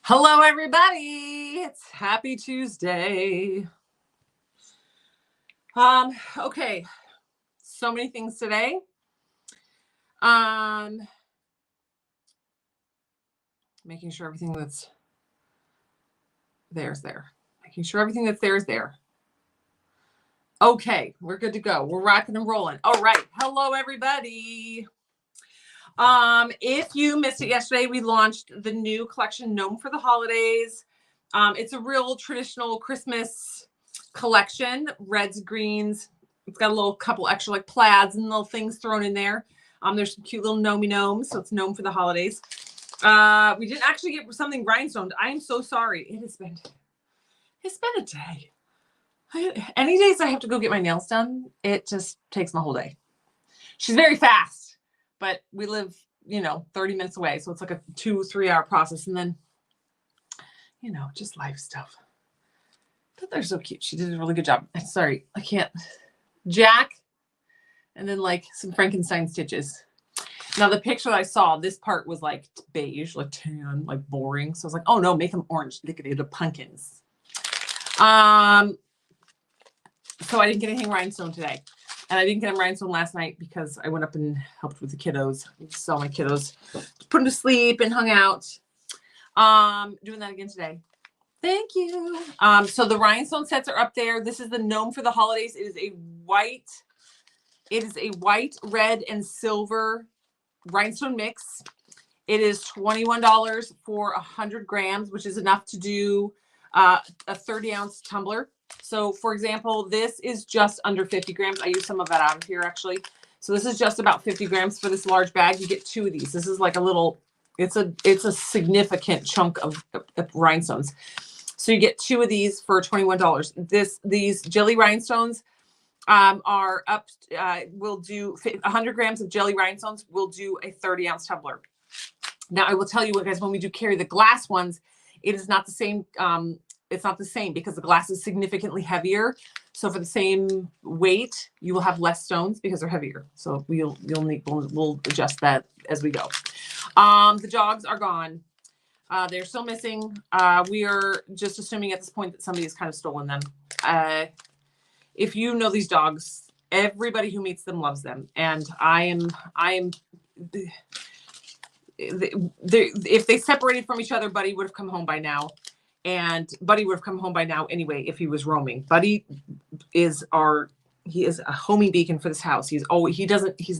Hello, everybody. It's Happy Tuesday. Okay. So many things today. Making sure everything that's there's there. Making sure everything that's there is there. Okay, we're good to go. We're rocking and rolling. All right. Hello, everybody. If you missed it yesterday, we launched the new collection, Gnome for the Holidays. It's a real traditional Christmas collection, reds, greens. It's got a little couple extra like plaids and little things thrown in there. There's some cute little gnomey gnomes, so it's Gnome for the Holidays. We didn't actually get something rhinestoned. I am so sorry. It's been a day. Any days I have to go get my nails done, it just takes my whole day. She's very fast, but we live, 30 minutes away. So it's like a 2-3 hour process. And then, just life stuff. But they're so cute. She did a really good job. I'm sorry, I can't. Jack, and then like some Frankenstein stitches. Now the picture that I saw, this part was like beige, like tan, like boring. So I was like, oh no, make them orange. Look at it, the pumpkins. So I didn't get anything rhinestone today. And I didn't get them rhinestone last night because I went up and helped with the kiddos. Saw my kiddos, put them to sleep and hung out. Doing that again today. Thank you. So the rhinestone sets are up there. This is the Gnome for the Holidays. It is a white, red, and silver rhinestone mix. It is $21 for 100 grams, which is enough to do a 30-ounce tumbler. So, for example, this is just under 50 grams. I use some of that out of here, actually. So this is just about 50 grams for this large bag. You get 2 of these. This is like a little, it's a significant chunk of rhinestones. So you get 2 of these for $21. These jelly rhinestones are up, we'll do 100 grams of jelly rhinestones. We'll do a 30-ounce tumbler. Now, I will tell you what, guys, when we do carry the glass ones, it is not the same. It's not the same because the glass is significantly heavier. So for the same weight, you will have less stones because they're heavier. So we'll adjust that as we go. The dogs are gone. They're still missing. We are just assuming at this point that somebody has kind of stolen them. If you know these dogs, everybody who meets them loves them. And if they separated from each other, Buddy would have come home by now. And Buddy would have come home by now anyway if he was roaming. Buddy is a homing beacon for this house. He's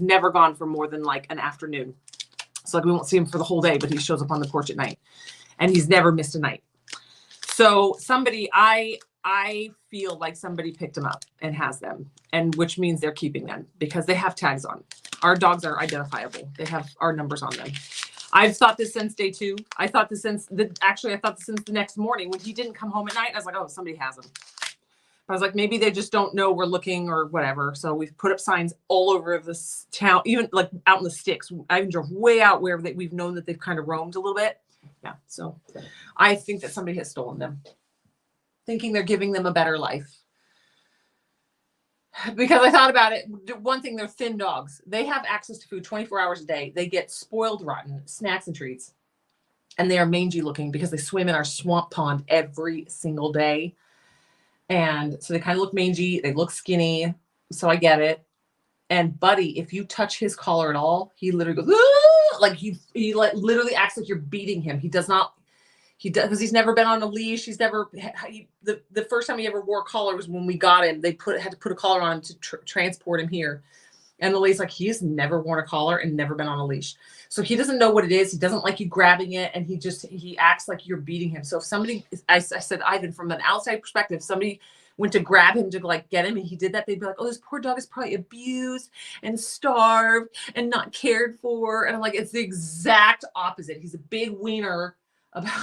never gone for more than like an afternoon. So like we won't see him for the whole day, but he shows up on the porch at night. And he's never missed a night. So I feel like somebody picked them up and has them, and which means they're keeping them because they have tags on. Our dogs are identifiable. They have our numbers on them. I've thought this since day 2. I thought this since the next morning when he didn't come home at night. I was like, oh, somebody has them. I was like, maybe they just don't know we're looking or whatever. So we've put up signs all over this town, even like out in the sticks. I even drove way out where we've known that they've kind of roamed a little bit. Yeah. So I think that somebody has stolen them, thinking they're giving them a better life. Because I thought about it. One thing, they're thin dogs. They have access to food 24 hours a day. They get spoiled rotten snacks and treats. And they are mangy looking because they swim in our swamp pond every single day. And so they kind of look mangy. They look skinny. So I get it. And Buddy, if you touch his collar at all, he literally goes, ah! Like he literally acts like you're beating him. He does not. He does, because he's never been on a leash. The first time he ever wore a collar was when we got him. They had to put a collar on him to transport him here. And the lady's like, he's never worn a collar and never been on a leash. So he doesn't know what it is. He doesn't like you grabbing it. And he acts like you're beating him. So if somebody, I said, Ivan, from an outside perspective, somebody went to grab him to like get him and he did that, they'd be like, oh, this poor dog is probably abused and starved and not cared for. And I'm like, it's the exact opposite. He's a big wiener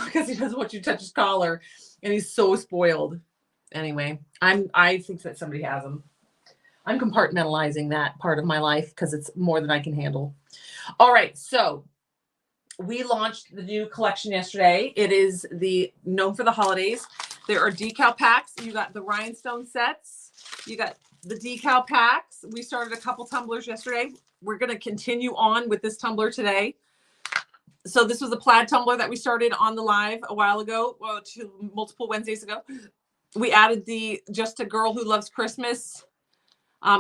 because he doesn't want you to touch his collar, and he's so spoiled. Anyway, I think that somebody has him. I'm compartmentalizing that part of my life because it's more than I can handle. All right, so we launched the new collection yesterday. It is the Gnome for the Holidays. There are decal packs. You got the rhinestone sets. You got the decal packs. We started a couple tumblers yesterday. We're going to continue on with this tumbler today. So this was a plaid tumbler that we started on the live a while ago, well, multiple Wednesdays ago. We added the Just a Girl Who Loves Christmas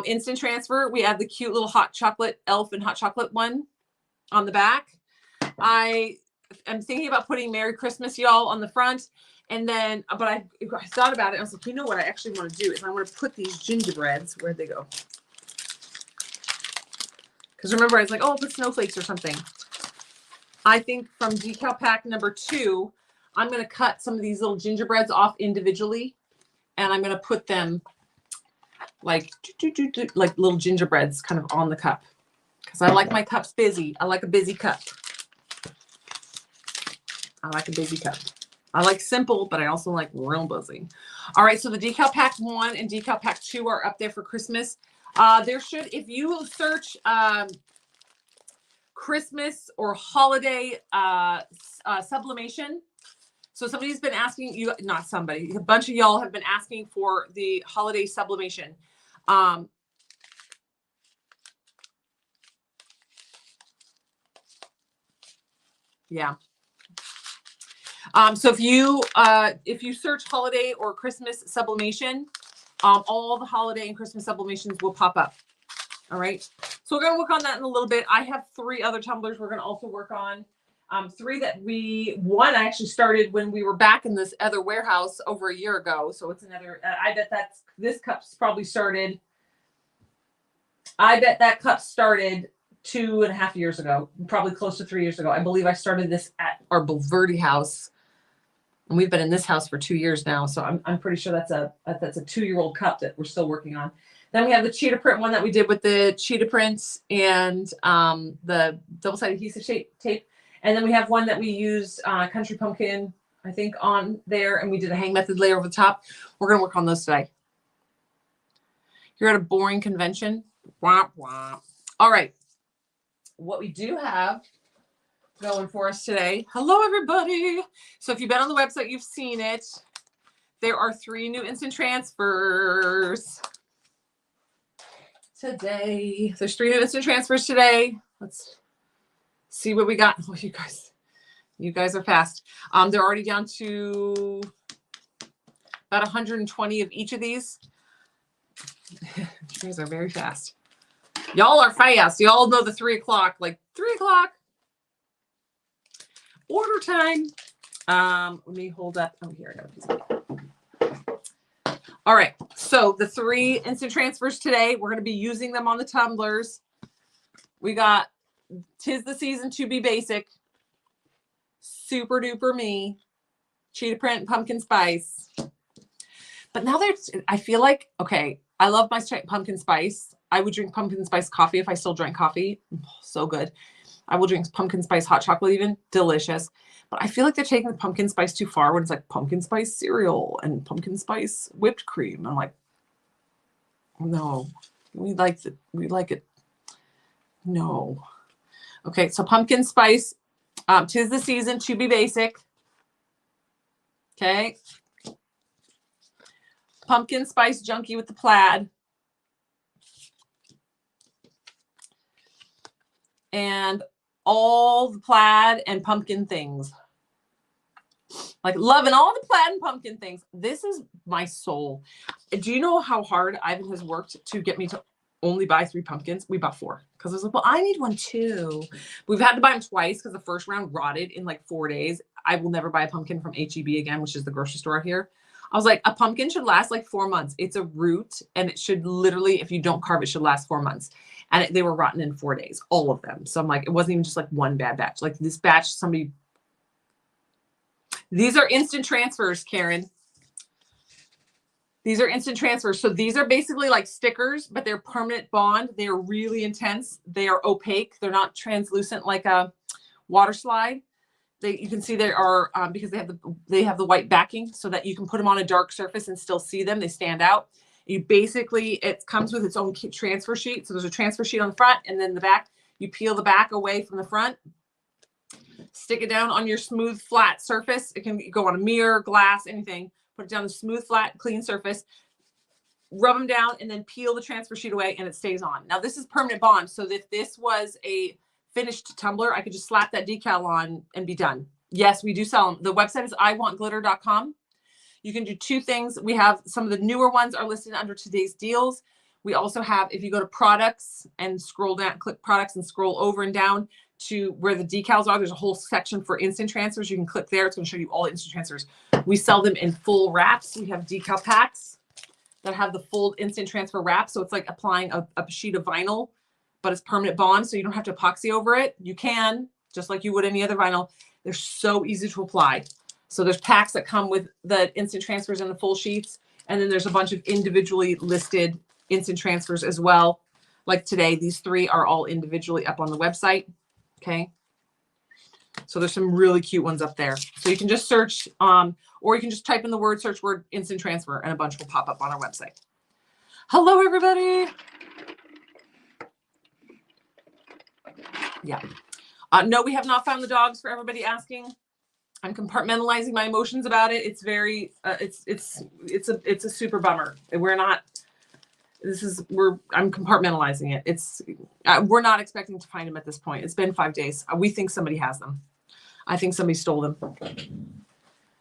instant transfer. We add the cute little hot chocolate elf and hot chocolate one on the back. I am thinking about putting Merry Christmas, y'all, on the front. And then, but I thought about it. I was like, you know what I actually want to do is I want to put these gingerbreads. Where'd they go? Because remember, I was like, oh, I'll put snowflakes or something. I think from decal pack number 2, I'm going to cut some of these little gingerbreads off individually. And I'm going to put them like little gingerbreads kind of on the cup. Because I like my cups busy. I like a busy cup. I like a busy cup. I like simple, but I also like real busy. All right, so the decal pack 1 and decal pack 2 are up there for Christmas. There should, if you search Christmas or holiday sublimation. So somebody's been asking you, not somebody, a bunch of y'all have been asking for the holiday sublimation. Yeah. So if you search holiday or Christmas sublimation, all the holiday and Christmas sublimations will pop up. All right. So we're going to work on that in a little bit. I have 3 other tumblers we're going to also work on. 3 that one I actually started when we were back in this other warehouse over a year ago. So it's another, I bet this cup's probably started. I bet that cup started 2.5 years ago, probably close to 3 years ago. I believe I started this at our Bulverde house. And we've been in this house for 2 years now. So I'm pretty sure that's a 2-year-old cup that we're still working on. Then we have the cheetah print one that we did with the cheetah prints and the double-sided adhesive tape. And then we have one that we used Country Pumpkin, I think, on there. And we did a hang method layer over the top. We're going to work on those today. You're at a boring convention. Womp, womp. All right. What we do have going for us today. Hello, everybody. So if you've been on the website, you've seen it. There are 3 new instant transfers today. There's 3 new instant transfers today. Let's see what we got. Oh, you guys are fast. They're already down to about 120 of each of these. You guys are very fast. Y'all are fast. Y'all know the 3 o'clock, like 3 o'clock. Order time. Let me hold up. Oh, here I got a piece of it. All right. So the 3 instant transfers today, we're going to be using them on the tumblers. We got 'Tis the Season to Be Basic, Super Duper Me, Cheetah Print, Pumpkin Spice. But now I feel like, okay, I love my pumpkin spice. I would drink pumpkin spice coffee if I still drank coffee. Oh, so good. I will drink pumpkin spice hot chocolate even. Delicious. But I feel like they're taking the pumpkin spice too far when it's like pumpkin spice cereal and pumpkin spice whipped cream. I'm like, no, we like it. No. Okay, so pumpkin spice, 'Tis the Season to Be Basic. Okay. Pumpkin spice junkie with the plaid. And all the plaid and pumpkin things. Like loving all the plaid and pumpkin things. This is my soul. Do you know how hard Ivan has worked to get me to only buy 3 pumpkins? We bought 4 because I was like, well, I need one too. We've had to buy them twice because the first round rotted in like 4 days. I will never buy a pumpkin from HEB again, which is the grocery store here. I was like, a pumpkin should last like 4 months. It's a root and it should literally, if you don't carve it, should last 4 months. And they were rotten in 4 days, all of them. So I'm like, it wasn't even just like one bad batch. Like this batch, these are instant transfers, Karen. These are instant transfers. So these are basically like stickers, but they're permanent bond. They're really intense. They are opaque. They're not translucent like a water slide. You can see they are because they have the white backing so that you can put them on a dark surface and still see them. They stand out. It comes with its own transfer sheet. So there's a transfer sheet on the front and then the back. You peel the back away from the front, stick it down on your smooth, flat surface. It can go on a mirror, glass, anything. Put it down the smooth, flat, clean surface, rub them down, and then peel the transfer sheet away, and it stays on. Now, this is permanent bond. So if this was a finished tumbler, I could just slap that decal on and be done. Yes, we do sell them. The website is iwantglitter.com. You can do two things. We have some of the newer ones are listed under today's deals. We also have, if you go to products and scroll down, click products and scroll over and down to where the decals are, there's a whole section for instant transfers. You can click there. It's going to show you all the instant transfers. We sell them in full wraps. We have decal packs that have the full instant transfer wrap. So it's like applying a sheet of vinyl, but it's permanent bond. So you don't have to epoxy over it. You can, just like you would any other vinyl. They're so easy to apply. So there's packs that come with the instant transfers and the full sheets. And then there's a bunch of individually listed instant transfers as well. Like today, these 3 are all individually up on the website. Okay. So there's some really cute ones up there. So you can just search, or you can just type in the search word instant transfer and a bunch will pop up on our website. Hello, everybody. Yeah. No, we have not found the dogs for everybody asking. I'm compartmentalizing my emotions about it. It's very, it's a super bummer. We're not, I'm compartmentalizing it. We're not expecting to find them at this point. It's been 5 days. We think somebody has them. I think somebody stole them.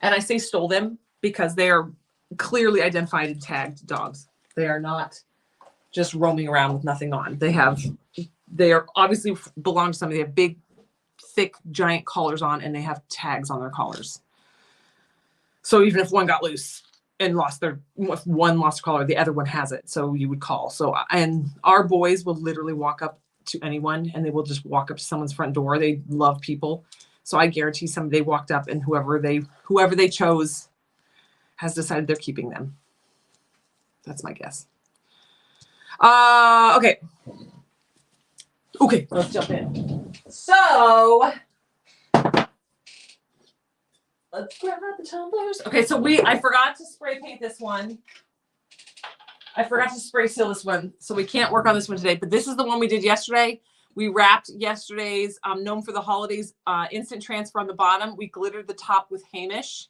And I say stole them because they are clearly identified and tagged dogs. They are not just roaming around with nothing on. They are obviously belong to somebody. They have big, thick, giant collars on, and they have tags on their collars. So even if one got loose and if one lost a collar, the other one has it. So you would call. So, and our boys will literally walk up to anyone and they will just walk up to someone's front door. They love people. So I guarantee they walked up and whoever they chose has decided they're keeping them. That's my guess. Okay. Okay, let's jump in. So let's grab the tumblers. Okay, so I forgot to spray paint this one. I forgot to spray seal this one, so we can't work on this one today, but this is the one we did yesterday. We wrapped yesterday's Gnome for the Holidays instant transfer on the bottom. We glittered the top with Hamish.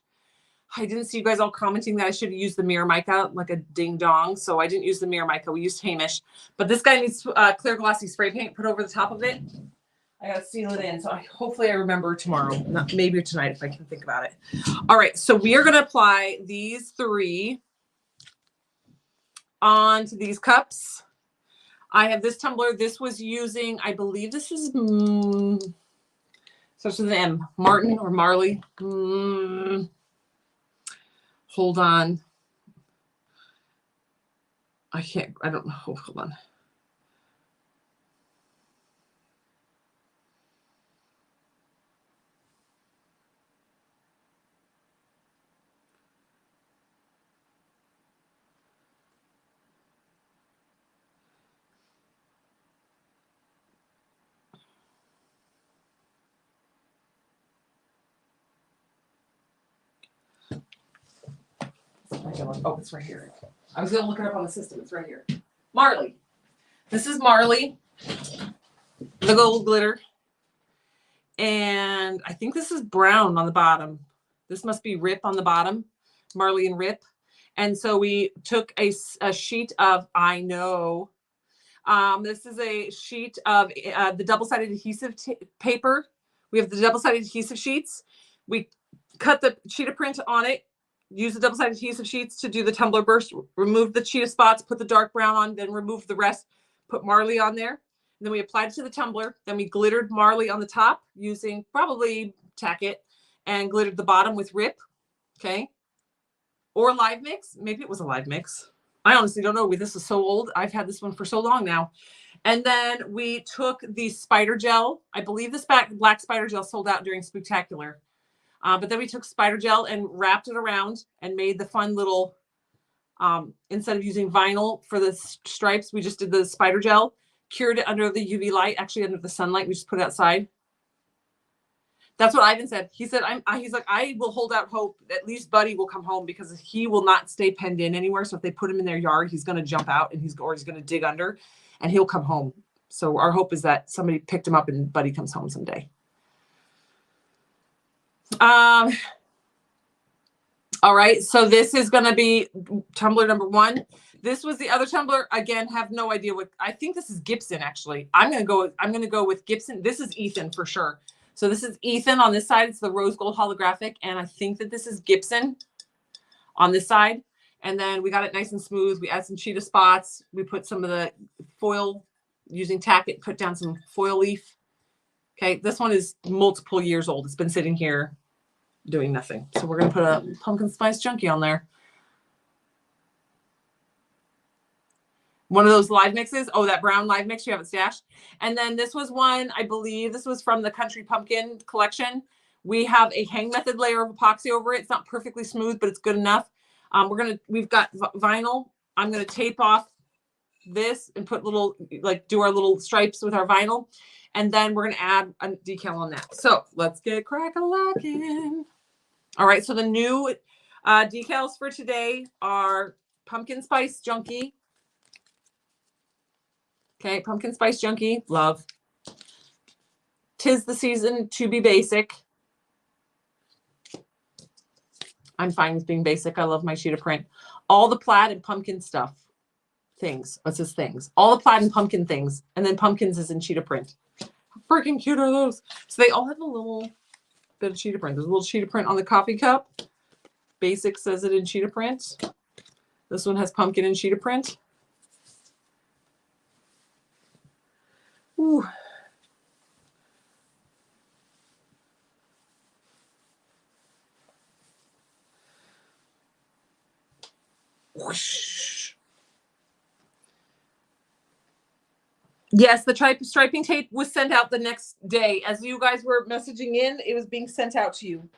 I didn't see you guys all commenting that I should have used the mirror mica like a ding dong. So I didn't use the mirror mica. We used Hamish. But this guy needs clear glossy spray paint put over the top of it. I got to seal it in. So hopefully I remember tomorrow, maybe tonight if I can think about it. All right. So we are going to apply these 3 onto these cups. I have this tumbler. This was using, I believe this is, starts with an M, Martin or Marley. Hold on. I don't know. Hold on. Oh, it's right here. I was going to look it up on the system. It's right here. Marley. This is Marley. The gold glitter. And I think this is brown on the bottom. This must be Rip on the bottom. Marley and Rip. And so we took a sheet of, I know. This is a sheet of the double-sided adhesive paper. We have the double-sided adhesive sheets. We cut the cheetah print on it. Use the double-sided adhesive sheets to do the tumbler burst, remove the cheetah spots, put the dark brown on, then remove the rest, put Marley on there. And then we applied it to the tumbler. Then we glittered Marley on the top using probably Tack It and glittered the bottom with Rip. Okay. Or Live Mix. Maybe it was a Live Mix. I honestly don't know. This is so old. I've had this one for so long now. And then we took the spider gel. I believe this black spider gel sold out during Spooktacular. But then we took spider gel and wrapped it around and made the fun little, instead of using vinyl for the stripes, we just did the spider gel, cured it under the UV light, actually under the sunlight. We just put it outside. That's what Ivan said. He said, he's like, I will hold out hope. At least Buddy will come home because he will not stay penned in anywhere. So if they put him in their yard, he's going to jump out and he's going to dig under and he'll come home. So our hope is that somebody picked him up and Buddy comes home someday. All right, so this is going to be tumbler number 1. This was the other tumbler. Again, have no idea what, I think this is Gibson actually. I'm going to go with Gibson. This is Ethan for sure. So this is Ethan on this side. It's the rose gold holographic. And I think that this is Gibson on this side. And then we got it nice and smooth. We add some cheetah spots. We put some of the foil using tack it, put down some foil leaf. Okay. This one is multiple years old. It's been sitting here doing nothing. So we're going to put a pumpkin spice junkie on there. One of those live mixes. Oh, that brown live mix you have it stashed. And then this was one, I believe this was from the Country Pumpkin collection. We have a hang method layer of epoxy over it. It's not perfectly smooth, but it's good enough. We've got vinyl. I'm going to tape off this and put little, like do our little stripes with our vinyl. And then we're going to add a decal on that. So let's get crack-a-lackin'. All right. So the new decals for today are pumpkin spice junkie. Okay. Pumpkin spice junkie. Love. 'Tis the season to be basic. I'm fine with being basic. I love my cheetah print. All the plaid and pumpkin stuff. Things. What's this things? All the plaid and pumpkin things. And then pumpkins is in cheetah print. How freaking cute are those? So they all have a little bit of cheetah print. There's a little cheetah print on the coffee cup. Basic says it in cheetah print. This one has pumpkin and cheetah print. Ooh. Whoosh. Yes, the striping tape was sent out the next day. As you guys were messaging in, it was being sent out to you.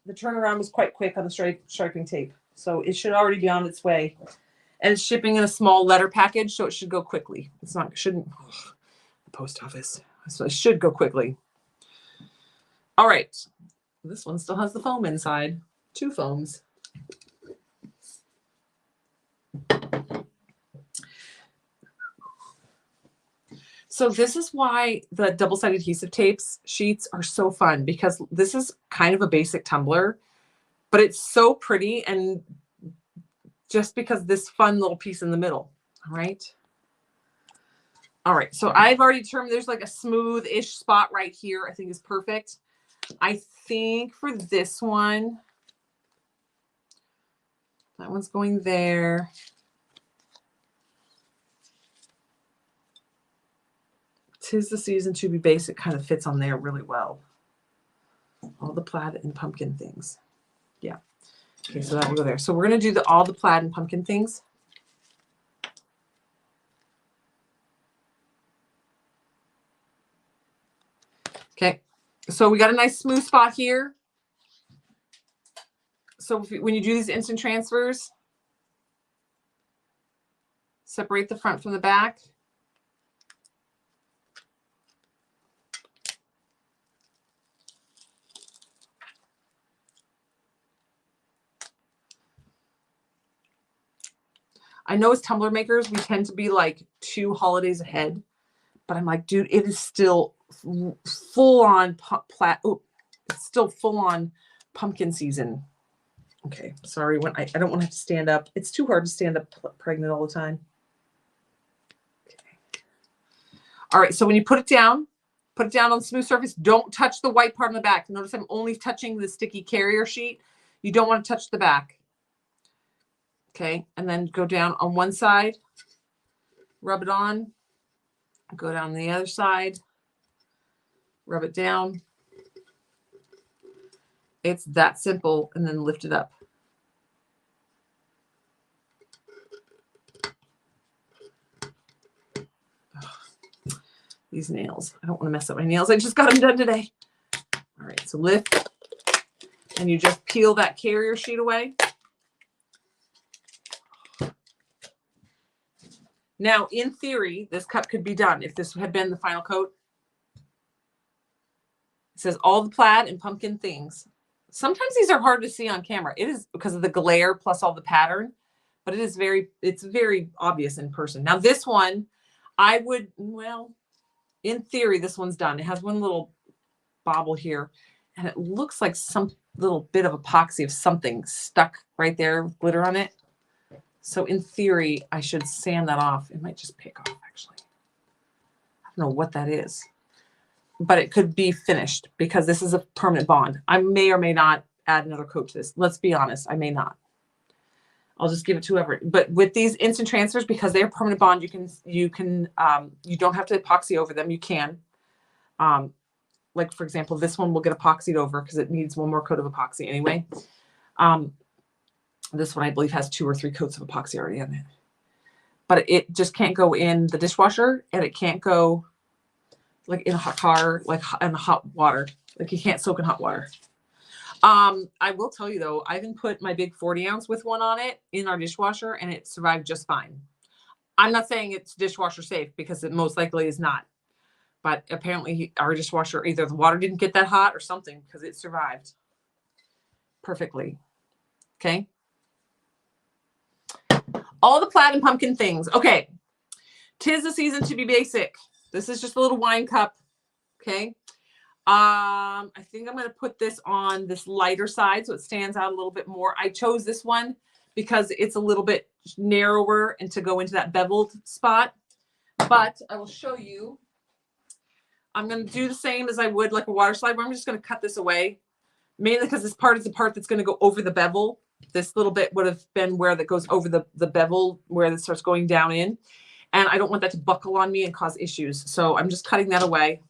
The turnaround was quite quick on the striping tape. So it should already be on its way. And it's shipping in a small letter package, so it should go quickly. Shouldn't, the post office. So it should go quickly. All right. This one still has the foam inside. 2 foams. So this is why the double-sided adhesive tapes sheets are so fun, because this is kind of a basic tumbler, but it's so pretty, and just because this fun little piece in the middle. All right. All right. So I've already determined there's like a smooth-ish spot right here. I think is perfect. I think for this one, that one's going there. 'Tis the season to be basic kind of fits on there really well. All the plaid and pumpkin things. Yeah. Okay, so that will go there. So we're going to do all the plaid and pumpkin things. Okay. So we got a nice smooth spot here. So when you do these instant transfers, separate the front from the back. I know as tumbler makers, we tend to be like 2 holidays ahead, but I'm like, dude, it is still full on it's still full on pumpkin season. Okay. Sorry. When I don't want to have to stand up. It's too hard to stand up pregnant all the time. Okay. All right. So when you put it down on the smooth surface, don't touch the white part on the back. Notice I'm only touching the sticky carrier sheet. You don't want to touch the back. Okay, and then go down on one side, rub it on, go down the other side, rub it down. It's that simple, and then lift it up. Ugh. These nails. I don't want to mess up my nails. I just got them done today. All right, so lift, and you just peel that carrier sheet away. Now, in theory, this cup could be done if this had been the final coat. It says all the plaid and pumpkin things. Sometimes these are hard to see on camera. It is because of the glare plus all the pattern, but it's very obvious in person. Now this one, in theory, this one's done. It has one little bobble here, and it looks like some little bit of epoxy of something stuck right there with glitter on it. So in theory, I should sand that off. It might just pick off, actually. I don't know what that is. But it could be finished because this is a permanent bond. I may or may not add another coat to this. Let's be honest, I may not. I'll just give it to whoever. But with these instant transfers, because they're permanent bond, you don't have to epoxy over them. You can. Like for example, this one will get epoxied over because it needs one more coat of epoxy anyway. This one I believe has 2 or 3 coats of epoxy already in it. But it just can't go in the dishwasher, and it can't go like in a hot car, like in hot water. Like you can't soak in hot water. I will tell you though, I even put my big 40 ounce with one on it in our dishwasher and it survived just fine. I'm not saying it's dishwasher safe because it most likely is not. But apparently our dishwasher, either the water didn't get that hot or something because it survived perfectly. Okay. All the plaid and pumpkin things. Okay. 'Tis the season to be basic. This is just a little wine cup. Okay. I think I'm going to put this on this lighter side so it stands out a little bit more. I chose this one because it's a little bit narrower and to go into that beveled spot. But I will show you. I'm going to do the same as I would like a water slide, where I'm just going to cut this away. Mainly because this part is the part that's going to go over the bevel. This little bit would have been where that goes over the bevel, where it starts going down in. And I don't want that to buckle on me and cause issues. So I'm just cutting that away.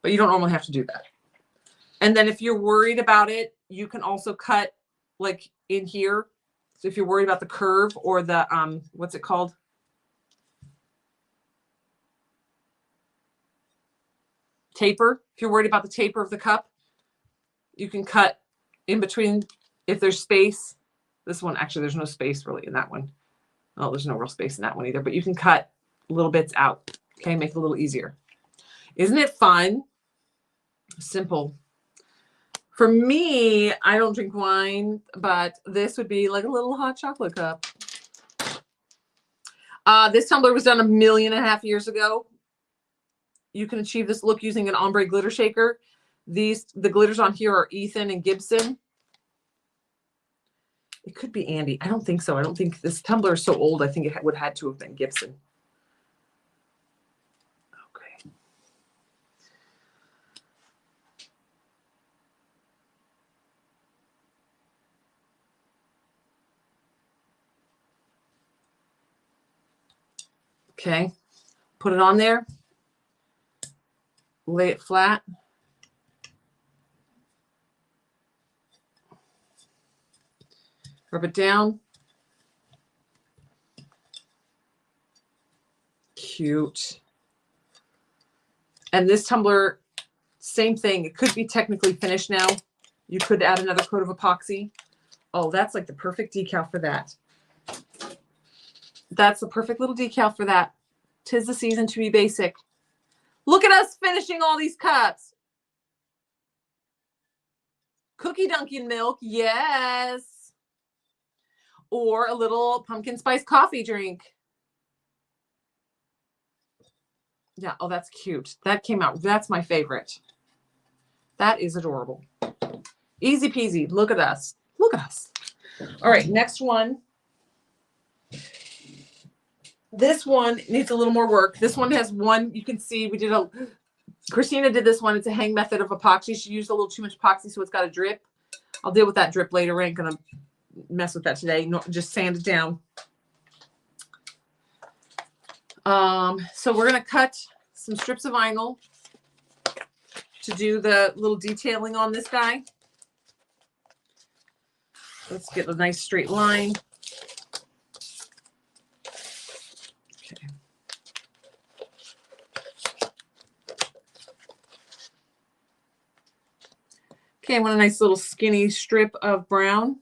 But you don't normally have to do that. And then if you're worried about it, you can also cut like in here. So if you're worried about the curve or the, what's it called? Taper. If you're worried about the taper of the cup, you can cut in between if there's space. This one, actually, there's no space really in that one. Oh, there's no real space in that one either, but you can cut little bits out. Okay, make it a little easier. Isn't it fun? Simple. For me, I don't drink wine, but this would be like a little hot chocolate cup. This tumbler was done 1.5 million years ago. You can achieve this look using an ombre glitter shaker. The glitters on here are Ethan and Gibson. It could be Andy. I don't think so. I don't think this tumbler is so old. I think it would have had to have been Gibson. Okay, put it on there, lay it flat. Rub it down. Cute. And this tumbler, same thing. It could be technically finished now. You could add another coat of epoxy. Oh, that's like the perfect decal for that. That's the perfect little decal for that. 'Tis the season to be basic. Look at us finishing all these cups. Cookie Dunkin' milk, yes. Or a little pumpkin spice coffee drink. Yeah, oh, that's cute. That came out. That's my favorite. That is adorable. Easy peasy. Look at us. Look at us. All right, next one. This one needs a little more work. This one has one, you can see we did Christina did this one. It's a hang method of epoxy. She used a little too much epoxy, so it's got a drip. I'll deal with that drip later. I ain't going to mess with that today. No, just sand it down. So we're going to cut some strips of vinyl to do the little detailing on this guy. Let's get a nice straight line. Okay. Okay, I want a nice little skinny strip of brown.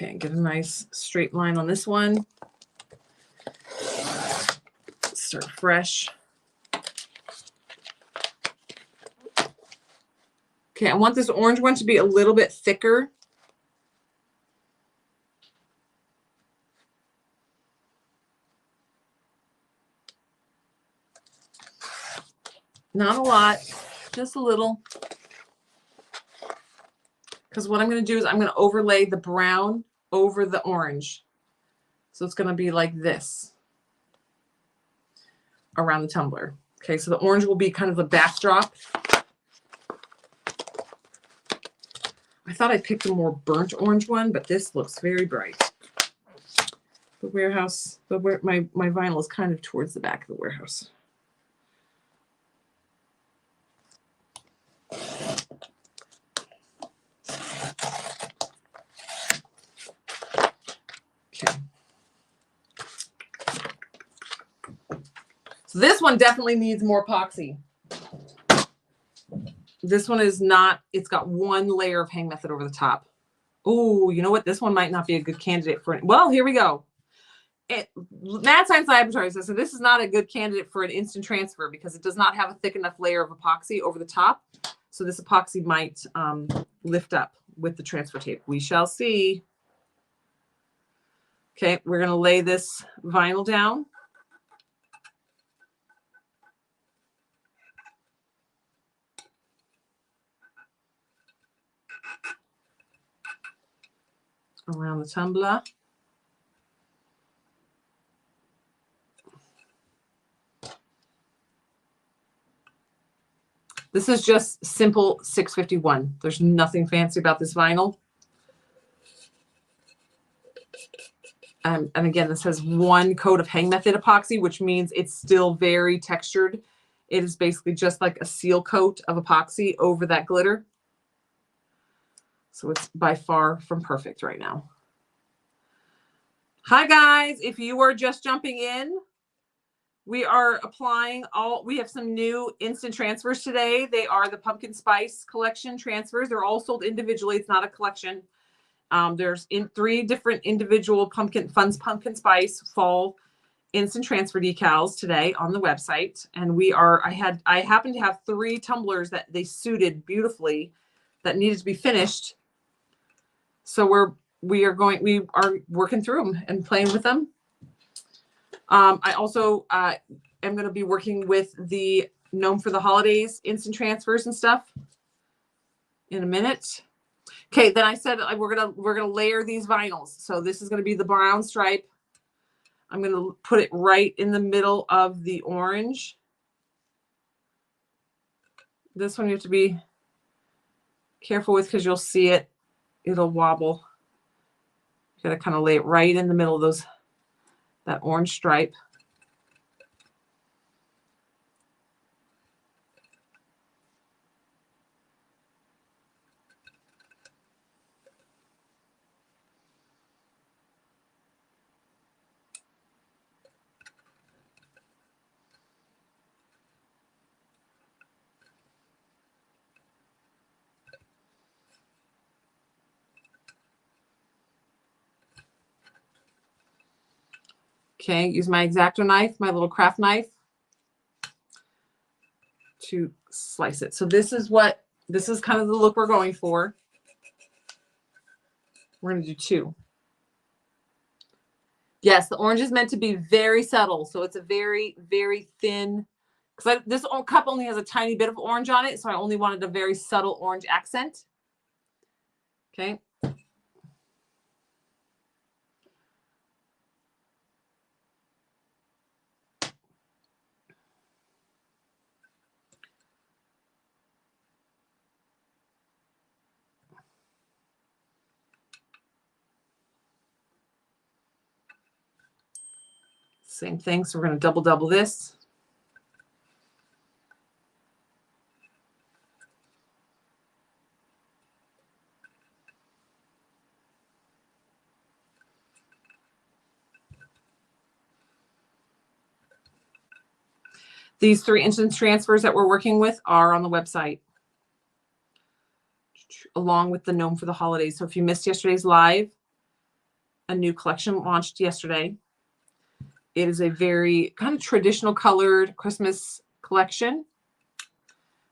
Okay, get a nice straight line on this one. Start fresh. Okay, I want this orange one to be a little bit thicker. Not a lot, just a little. Because what I'm going to do is I'm going to overlay the brown over the orange. So it's going to be like this around the tumbler. Okay, so the orange will be kind of the backdrop. I thought I picked a more burnt orange one, but this looks very bright. The warehouse, my vinyl is kind of towards the back of the warehouse. Okay. So this one definitely needs more epoxy. This one is not, it's got one layer of hang method over the top. Oh, you know what? This one might not be a good candidate for it. Well, here we go. Mad Science Laboratory says, so this is not a good candidate for an instant transfer because it does not have a thick enough layer of epoxy over the top. So this epoxy might lift up with the transfer tape. We shall see. Okay, we're going to lay this vinyl down. Around the tumbler. This is just simple 651. There's nothing fancy about this vinyl. And again, this has one coat of hang method epoxy, which means it's still very textured. It is basically just like a seal coat of epoxy over that glitter. So it's by far from perfect right now. Hi guys, if you are just jumping in, we are applying we have some new instant transfers today. They are the pumpkin spice collection transfers. They're all sold individually. It's not a collection. There's 3 different individual pumpkin spice fall instant transfer decals today on the website. And I happen to have 3 tumblers that they suited beautifully that needed to be finished. So we are working through them and playing with them. I also am going to be working with the Gnome for the Holidays instant transfers and stuff in a minute. Okay, then I said we're gonna layer these vinyls. So this is going to be the brown stripe. I'm going to put it right in the middle of the orange. This one you have to be careful with because you'll see it. It'll wobble. You got to kind of lay it right in the middle of that orange stripe. Okay, use my X-Acto knife, my little craft knife, to slice it. So this is kind of the look we're going for. We're going to do 2. Yes, the orange is meant to be very subtle. So it's a very, very thin, because this cup only has a tiny bit of orange on it. So I only wanted a very subtle orange accent. Okay. Same thing. So we're going to double this. These 3 instant transfers that we're working with are on the website, along with the Gnome for the Holidays. So if you missed yesterday's live, a new collection launched yesterday. It is a very kind of traditional colored Christmas collection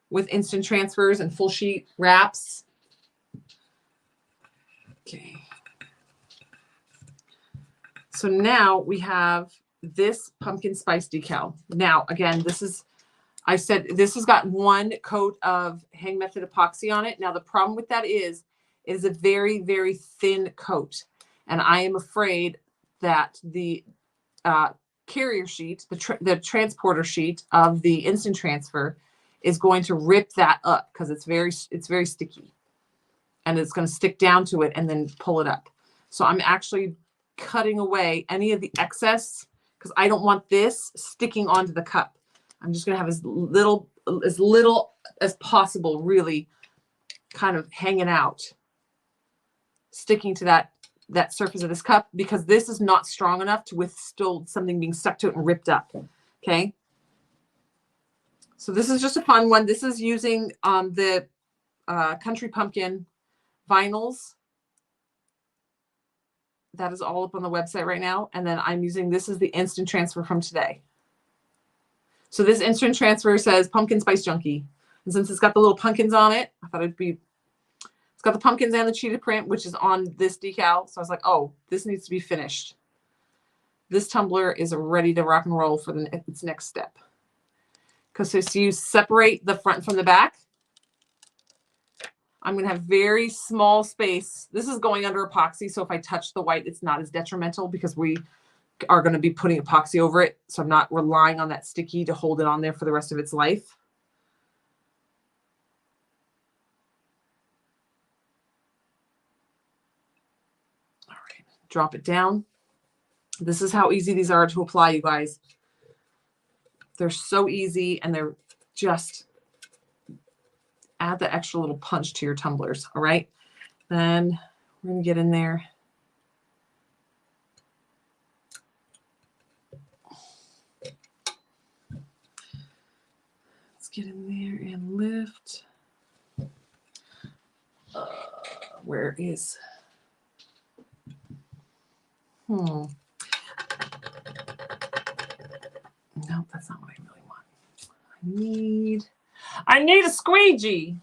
with instant transfers and full sheet wraps. Okay. So now we have this pumpkin spice decal. Now, again, I said this has got one coat of hang method epoxy on it. Now, the problem with that is it is a very, very thin coat. And I am afraid that the carrier sheet, the transporter sheet of the instant transfer is going to rip that up because it's very sticky. And it's going to stick down to it and then pull it up. So I'm actually cutting away any of the excess because I don't want this sticking onto the cup. I'm just going to have as little as possible really kind of hanging out, sticking to that surface of this cup because this is not strong enough to withstand something being stuck to it and ripped up. Okay. So this is just a fun one. This is using the Country Pumpkin vinyls. That is all up on the website right now. And then I'm using, this is the instant transfer from today. So this instant transfer says Pumpkin Spice Junkie. And since it's got the little pumpkins on it, I thought it's got the pumpkins and the cheetah print, which is on this decal. So I was like, oh, this needs to be finished. This tumbler is ready to rock and roll for its next step. Because so you separate the front from the back. I'm going to have very small space. This is going under epoxy. So if I touch the white, it's not as detrimental because we are going to be putting epoxy over it. So I'm not relying on that sticky to hold it on there for the rest of its life. All right, drop it down. This is how easy these are to apply, you guys. They're so easy and they're just add the extra little punch to your tumblers. All right. Then we're going to get in there. Let's get in there and lift. Where is? No, that's not what I really want. I need a squeegee.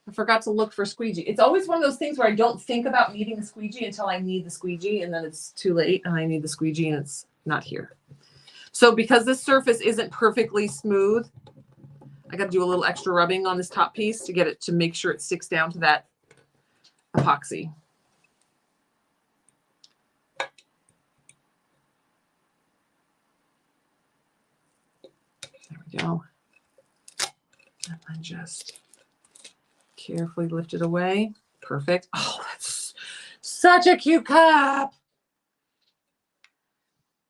I forgot to look for a squeegee. It's always one of those things where I don't think about needing a squeegee until I need the squeegee, and then it's too late and I need the squeegee and it's not here. So because this surface isn't perfectly smooth, I got to do a little extra rubbing on this top piece to get it to make sure it sticks down to that epoxy. There we go. And then just carefully lift it away. Perfect. Oh, that's such a cute cup.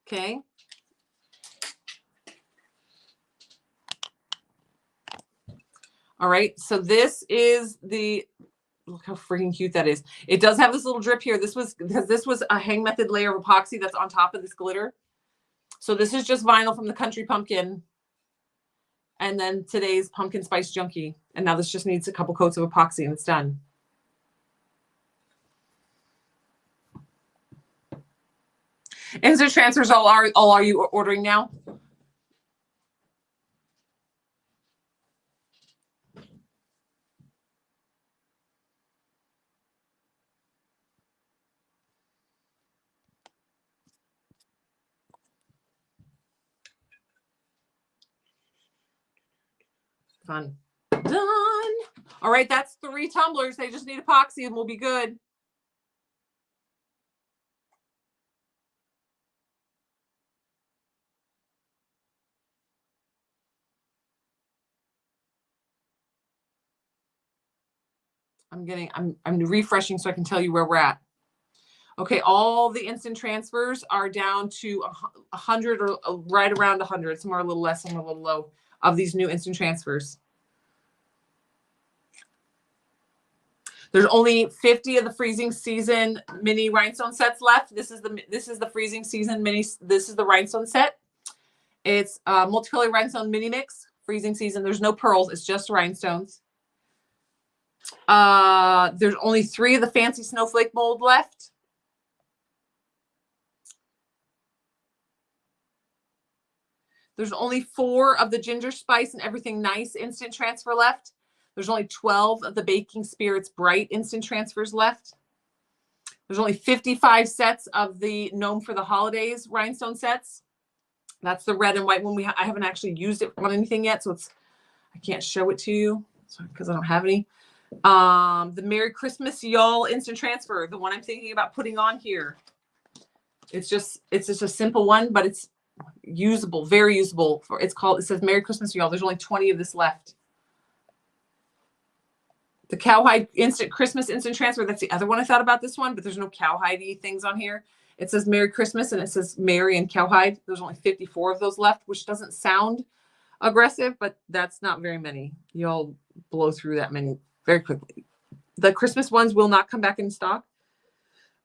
Okay. All right. So this is the, look how freaking cute that is. It does have this little drip here. This was a hang method layer of epoxy that's on top of this glitter. So this is just vinyl from the Country Pumpkin. And then today's Pumpkin Spice Junkie. And now this just needs a couple coats of epoxy and it's done. Instant transfers all are you ordering now? Fun. Done. All right, that's 3 tumblers. They just need epoxy and we'll be good. I'm refreshing so I can tell you where we're at. Okay, all the instant transfers are down to 100 or right around 100, some are a little less, some are a little low of these new instant transfers. There's only 50 of the freezing season mini rhinestone sets left. This is the freezing season mini. This is the rhinestone set. It's multicolored rhinestone mini mix freezing season. There's no pearls. It's just rhinestones. There's only 3 of the fancy snowflake mold left. There's only 4 of the ginger spice and everything nice instant transfer left. There's only 12 of the baking spirits bright instant transfers left. There's only 55 sets of the Gnome for the Holidays rhinestone sets. That's the red and white one. I haven't actually used it on anything yet, so I can't show it to you because I don't have any. The Merry Christmas Y'all instant transfer, the one I'm thinking about putting on here. It's just a simple one, but it's usable, very usable. It says Merry Christmas Y'all. There's only 20 of this left. The cowhide Christmas instant transfer. That's the other one I thought about this one, but there's no cowhide-y things on here. It says Merry Christmas and it says Merry and cowhide. There's only 54 of those left, which doesn't sound aggressive, but that's not very many. You'll blow through that many very quickly. The Christmas ones will not come back in stock.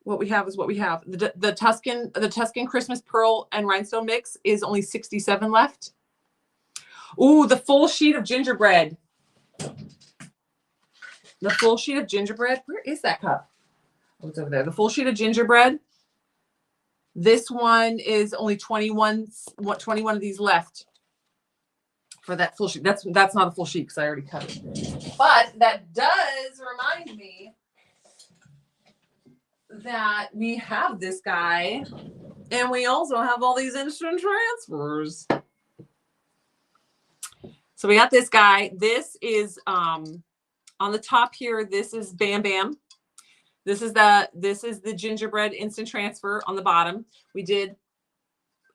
What we have is what we have. The Tuscan Christmas Pearl and Rhinestone Mix is only 67 left. Ooh, the full sheet of gingerbread. The full sheet of gingerbread. Where is that cup? Oh, it's over there. The full sheet of gingerbread. This one is only 21 of these left for that full sheet. That's not a full sheet because I already cut it. But that does remind me that we have this guy and we also have all these instant transfers. So we got this guy. This is on the top here. This is Bam Bam. This is the gingerbread instant transfer on the bottom. We did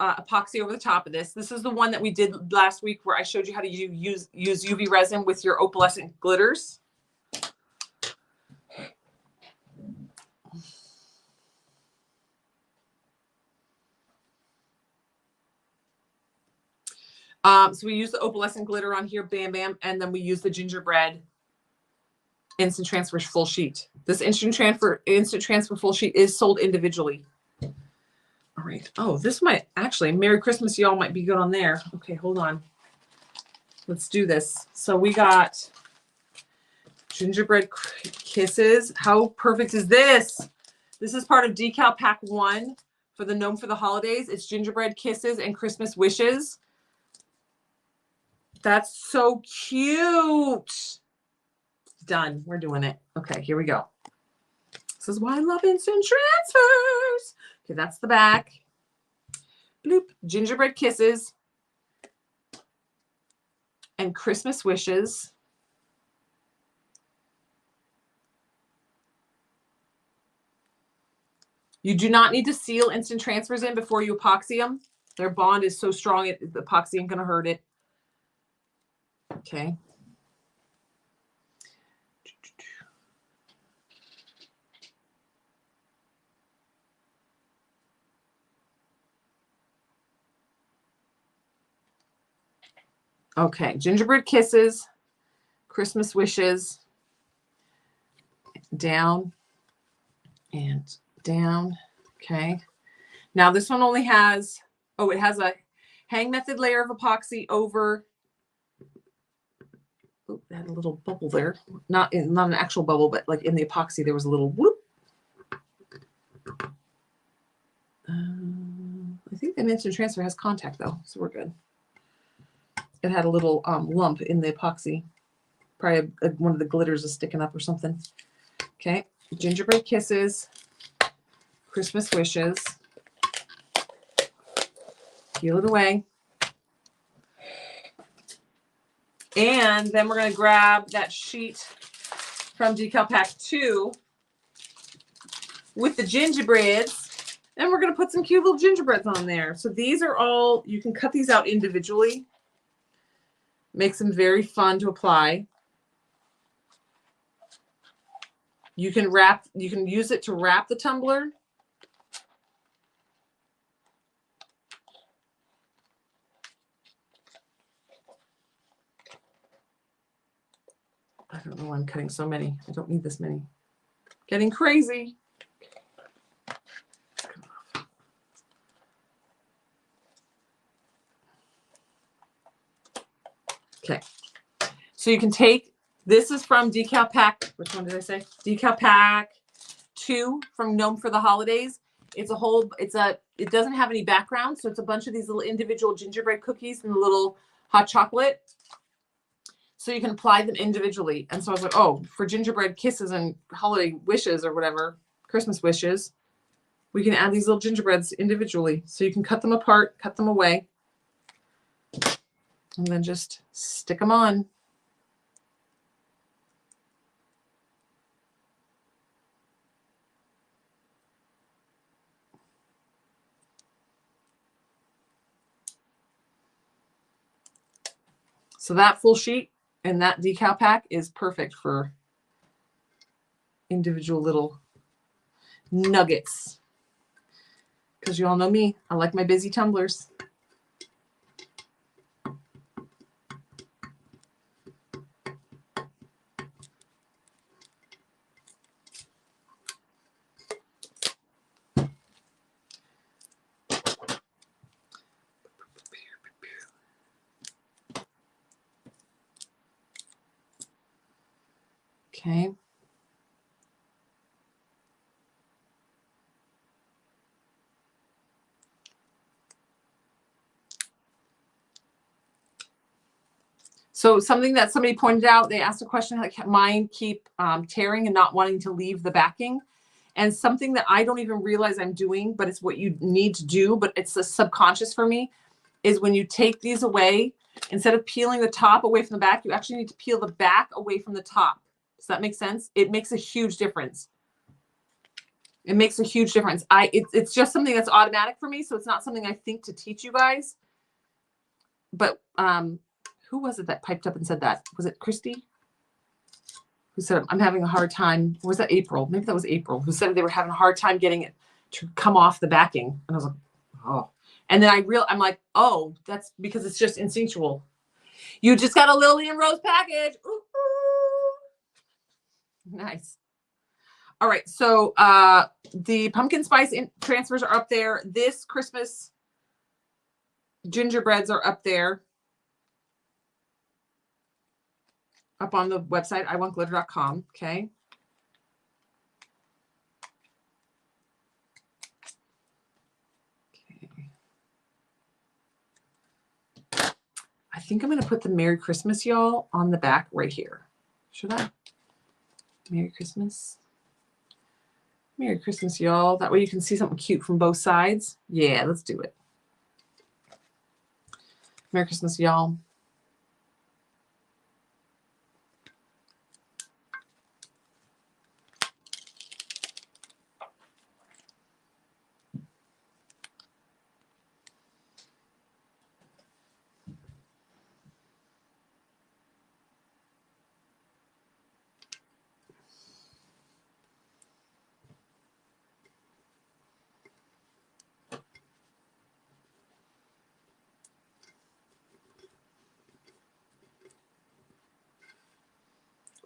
epoxy over the top of this. This is the one that we did last week where I showed you how to use UV resin with your opalescent glitters. So we use the opalescent glitter on here, Bam Bam, and then we use the gingerbread instant transfer full sheet. This instant transfer full sheet is sold individually. All right. Oh, this might actually, Merry Christmas Y'all might be good on there. Okay, hold on. Let's do this. So we got gingerbread kisses. How perfect is this? This is part of Decal Pack 1 for the Gnome for the Holidays. It's gingerbread kisses and Christmas wishes. That's so cute. Done. We're doing it. Okay, here we go. This is why I love instant transfers. Okay, that's the back. Bloop. Gingerbread kisses and Christmas wishes. You do not need to seal instant transfers in before you epoxy them. Their bond is so strong, the epoxy ain't going to hurt it. Okay. Okay, gingerbread kisses, Christmas wishes, down and down. Okay. Now this one only has, it has a hang method layer of epoxy over. Oh, it had a little bubble there. Not an actual bubble, but like in the epoxy, there was a little whoop. I think the instant transfer has contact though, so we're good. It had a little lump in the epoxy. Probably one of the glitters is sticking up or something. Okay, gingerbread kisses, Christmas wishes. Peel it away. And then we're going to grab that sheet from Decal Pack 2 with the gingerbreads. And we're going to put some cute little gingerbreads on there. So these are all, you can cut these out individually. Makes them very fun to apply. You can use it to wrap the tumbler. I don't know why I'm cutting so many. I don't need this many. Getting crazy. Okay. So you can take, this is from Decal Pack, which one did I say? Decal Pack 2 from Gnome for the Holidays. It's a whole, it doesn't have any background. So it's a bunch of these little individual gingerbread cookies and a little hot chocolate. So you can apply them individually. And so I was like, oh, for gingerbread kisses and holiday wishes or whatever, Christmas wishes, we can add these little gingerbreads individually. So you can cut them apart, cut them away, and then just stick them on. So that full sheet and that decal pack is perfect for individual little nuggets. Because you all know me, I like my busy tumblers. Okay. So something that somebody pointed out, they asked a question like mine keep tearing and not wanting to leave the backing. And something that I don't even realize I'm doing, but it's what you need to do, but it's the subconscious for me, is when you take these away, instead of peeling the top away from the back, you actually need to peel the back away from the top. Does that make sense? It makes a huge difference. It makes a huge difference. It's just something that's automatic for me. So it's not something I think to teach you guys. But who was it that piped up and said that? Was it Christy? Who said, I'm having a hard time. Or was that April? Maybe that was April, who said they were having a hard time getting it to come off the backing. And I was like, oh. And then I'm like, oh, that's because it's just instinctual. You just got a Lily and Rose package. Ooh, ooh. Nice. All right. So the pumpkin spice transfers are up there. This Christmas gingerbreads are up there. Up on the website, iwantglitter.com. Okay. I think I'm going to put the Merry Christmas, y'all, on the back right here. Should I? Merry Christmas. Merry Christmas, y'all. That way you can see something cute from both sides. Yeah, let's do it. Merry Christmas, y'all.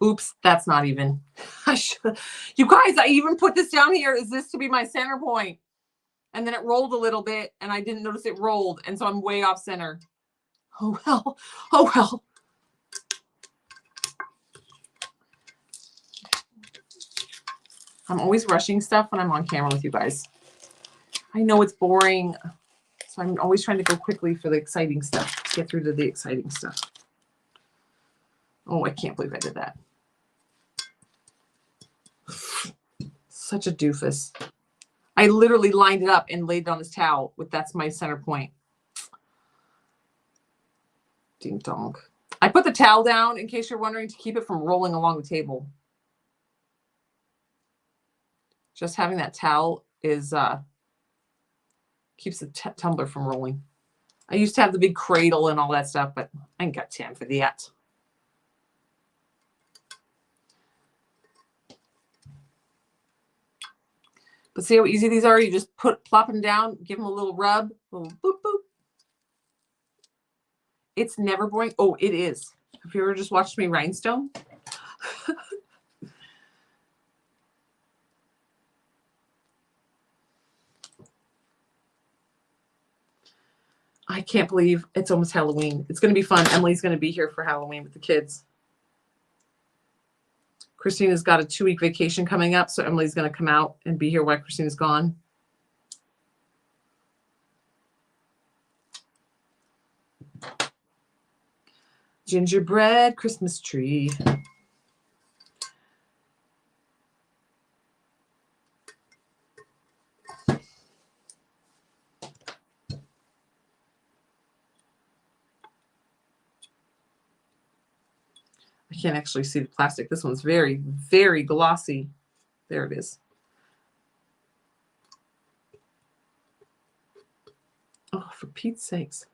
Oops, that's not even. You guys, I even put this down here. Is this to be my center point? And then it rolled a little bit and I didn't notice it rolled. And so I'm way off center. Oh, well. Oh, well. I'm always rushing stuff when I'm on camera with you guys. I know it's boring. So I'm always trying to go quickly for the exciting stuff. Get through to the exciting stuff. Oh, I can't believe I did that. Such a doofus. I literally lined it up and laid it on this towel with that's my center point. Ding dong. I put the towel down in case you're wondering to keep it from rolling along the table. Just having that towel is keeps the tumbler from rolling. I used to have the big cradle and all that stuff, but I ain't got time for that. But see how easy these are? You just plop them down, give them a little rub, a little boop, boop. It's never boring. Oh, it is. Have you ever just watched me rhinestone? I can't believe it's almost Halloween. It's going to be fun. Emily's going to be here for Halloween with the kids. Christina's got a 2-week vacation coming up, so Emily's going to come out and be here while Christina's gone. Gingerbread Christmas tree. I can't actually see the plastic. This one's very, very glossy. There it is. Oh, for Pete's sakes.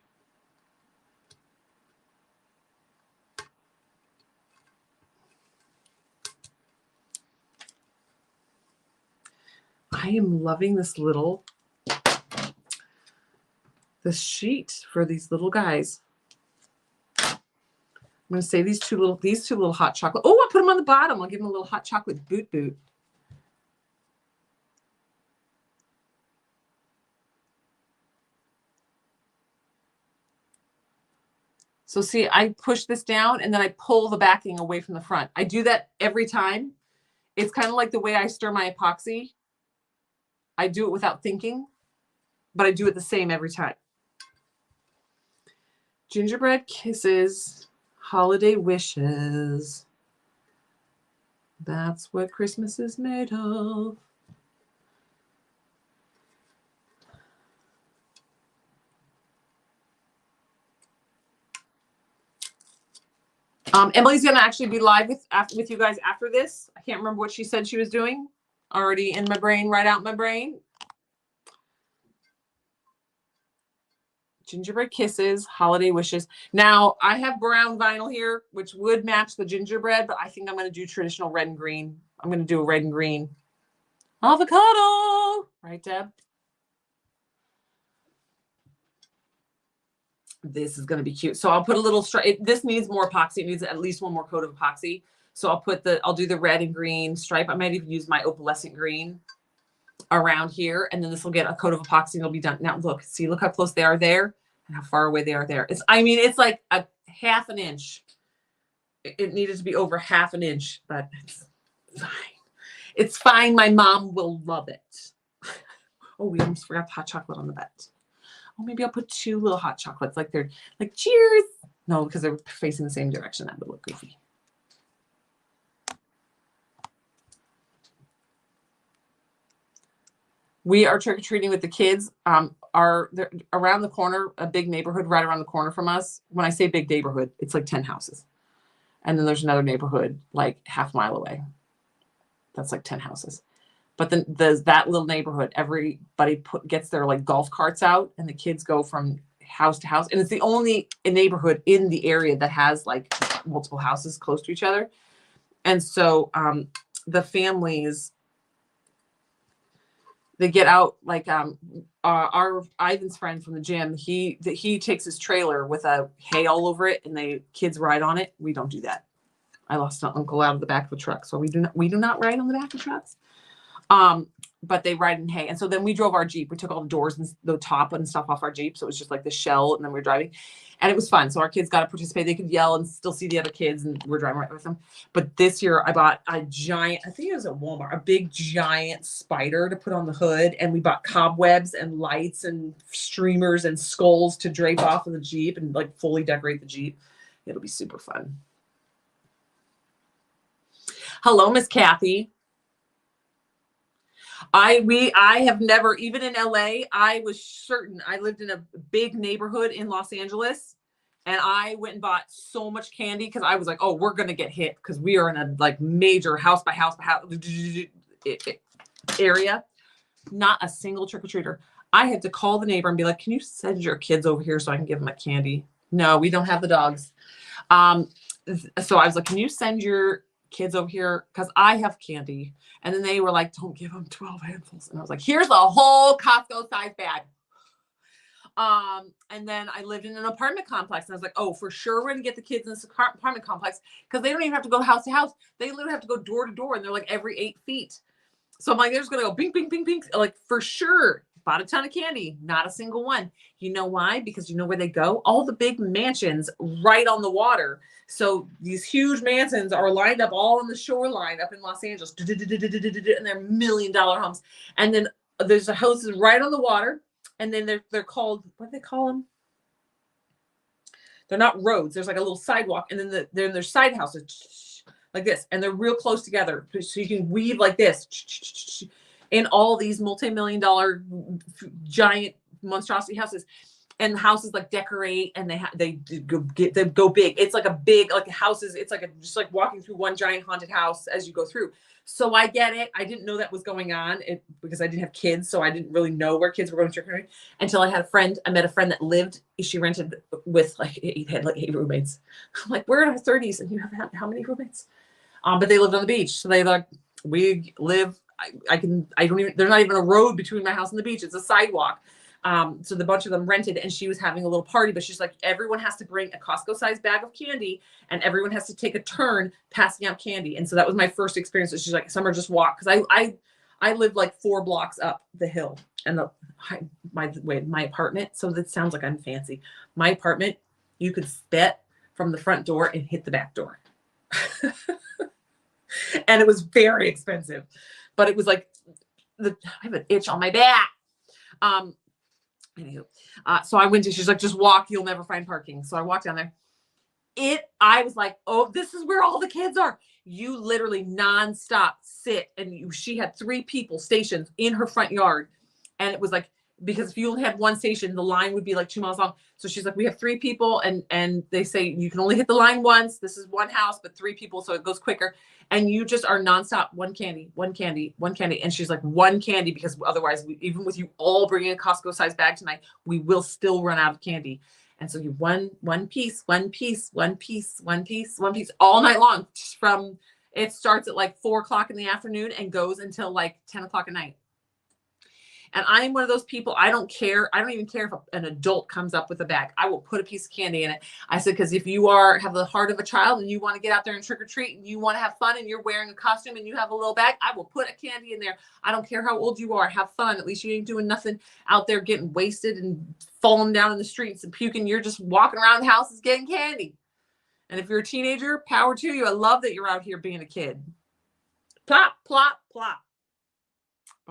I am loving this sheet for these little guys. I'm going to say these two little hot chocolate. Oh, I put them on the bottom. I'll give them a little hot chocolate boot. So see, I push this down and then I pull the backing away from the front. I do that every time. It's kind of like the way I stir my epoxy. I do it without thinking, but I do it the same every time. Gingerbread kisses, holiday wishes. That's what Christmas is made of. Emily's going to actually be live with you guys after this. I can't remember what she said she was doing. Already in my brain, right out my brain. Gingerbread kisses, holiday wishes. Now, I have brown vinyl here, which would match the gingerbread, but I think I'm going to do traditional red and green. I'm going to do a red and green. Avocado. Right, Deb? This is going to be cute. So I'll put a little stripe. This needs more epoxy. It needs at least one more coat of epoxy. So I'll do the red and green stripe. I might even use my opalescent green around here. And then this will get a coat of epoxy and it'll be done. Now look how close they are there and how far away they are there. It's like a half an inch. It needed to be over half an inch, but it's fine. It's fine. My mom will love it. Oh, we almost forgot the hot chocolate on the bed. Oh, maybe I'll put two little hot chocolates like they're like cheers. No, because they're facing the same direction. That would look goofy. We are trick-or-treating with the kids. They're around the corner, a big neighborhood right around the corner from us. When I say big neighborhood, it's like 10 houses. And then there's another neighborhood like half a mile away. That's like 10 houses. But then there's that little neighborhood, everybody gets their like golf carts out and the kids go from house to house. And it's the only neighborhood in the area that has like multiple houses close to each other. And so the families, they get out like our Ivan's friend from the gym, he takes his trailer with a hay all over it and the kids ride on it. We don't do that. I lost an uncle out of the back of a truck. So we do not ride on the back of trucks. But they ride in hay. And so then we drove our Jeep. We took all the doors and the top and stuff off our Jeep. So it was just like the shell and then we're driving and it was fun. So our kids got to participate. They could yell and still see the other kids and we're driving right with them. But this year I bought a giant, I think it was at Walmart, a big giant spider to put on the hood. And we bought cobwebs and lights and streamers and skulls to drape off of the Jeep and like fully decorate the Jeep. It'll be super fun. Hello, Miss Kathy. I have never, even in LA, I was certain I lived in a big neighborhood in Los Angeles and I went and bought so much candy because I was like, oh, we're going to get hit because we are in a like major house by house area. Not a single trick-or-treater. I had to call the neighbor and be like, can you send your kids over here so I can give them a candy? No, we don't have the dogs. So I was like, can you send your kids over here because I have candy? And then they were like, don't give them 12 handfuls. And I was like, here's a whole Costco size bag. And then I lived in an apartment complex and I was like, oh, for sure we're gonna get the kids in this apartment complex because they don't even have to go house to house. They literally have to go door to door and they're like every 8 feet. So I'm like, they're just gonna go bing, bing, bing, bing. Like for sure. Bought a ton of candy, not a single one. You know why? Because you know where they go? All the big mansions right on the water. So these huge mansions are lined up all on the shoreline up in Los Angeles. And they're $1 million homes. And then there's the houses right on the water. And then they're called, what do they call them? They're not roads. There's like a little sidewalk, and then there's side houses like this, and they're real close together, so you can weave like this in all these multi-million-dollar giant monstrosity houses. And houses like decorate, and they go big. It's like a big like houses. It's like just like walking through one giant haunted house as you go through. So I get it. I didn't know that was going on because I didn't have kids, so I didn't really know where kids were going trick or treating until I had a friend. I met a friend that lived. She rented with like had like 8 roommates. I'm like, we're in our 30s, and you have how many roommates? But they lived on the beach, so they like we live. I don't even. There's not even a road between my house and the beach. It's a sidewalk. So the bunch of them rented, and she was having a little party, but she's like, everyone has to bring a Costco sized bag of candy, and everyone has to take a turn passing out candy. And so that was my first experience. She's like, Summer, just walk. Cause I live like 4 blocks up the hill, and my apartment. So that sounds like I'm fancy. My apartment, you could spit from the front door and hit the back door. And it was very expensive, but it was like I have an itch on my back. Anywho, so I went to, she's like, just walk, you'll never find parking. So I walked down there. I was like, oh, this is where all the kids are. You literally nonstop sit, and she had 3 people stationed in her front yard. And it was like, because if you only had one station, the line would be like 2 miles long. So she's like, we have 3 people, and they say you can only hit the line once. This is one house, but 3 people, so it goes quicker. And you just are nonstop, one candy, one candy, one candy. And she's like, one candy, because otherwise, even with you all bringing a Costco sized bag tonight, we will still run out of candy. And so you one piece, one piece, one piece, one piece, one piece, all night long. From it starts at like 4 o'clock in the afternoon and goes until like 10 o'clock at night. And I'm one of those people, I don't care. I don't even care if an adult comes up with a bag. I will put a piece of candy in it. I said, because if you have the heart of a child and you want to get out there and trick or treat and you want to have fun and you're wearing a costume and you have a little bag, I will put a candy in there. I don't care how old you are. Have fun. At least you ain't doing nothing out there getting wasted and falling down in the streets and puking. You're just walking around houses getting candy. And if you're a teenager, power to you. I love that you're out here being a kid. Plop, plop, plop.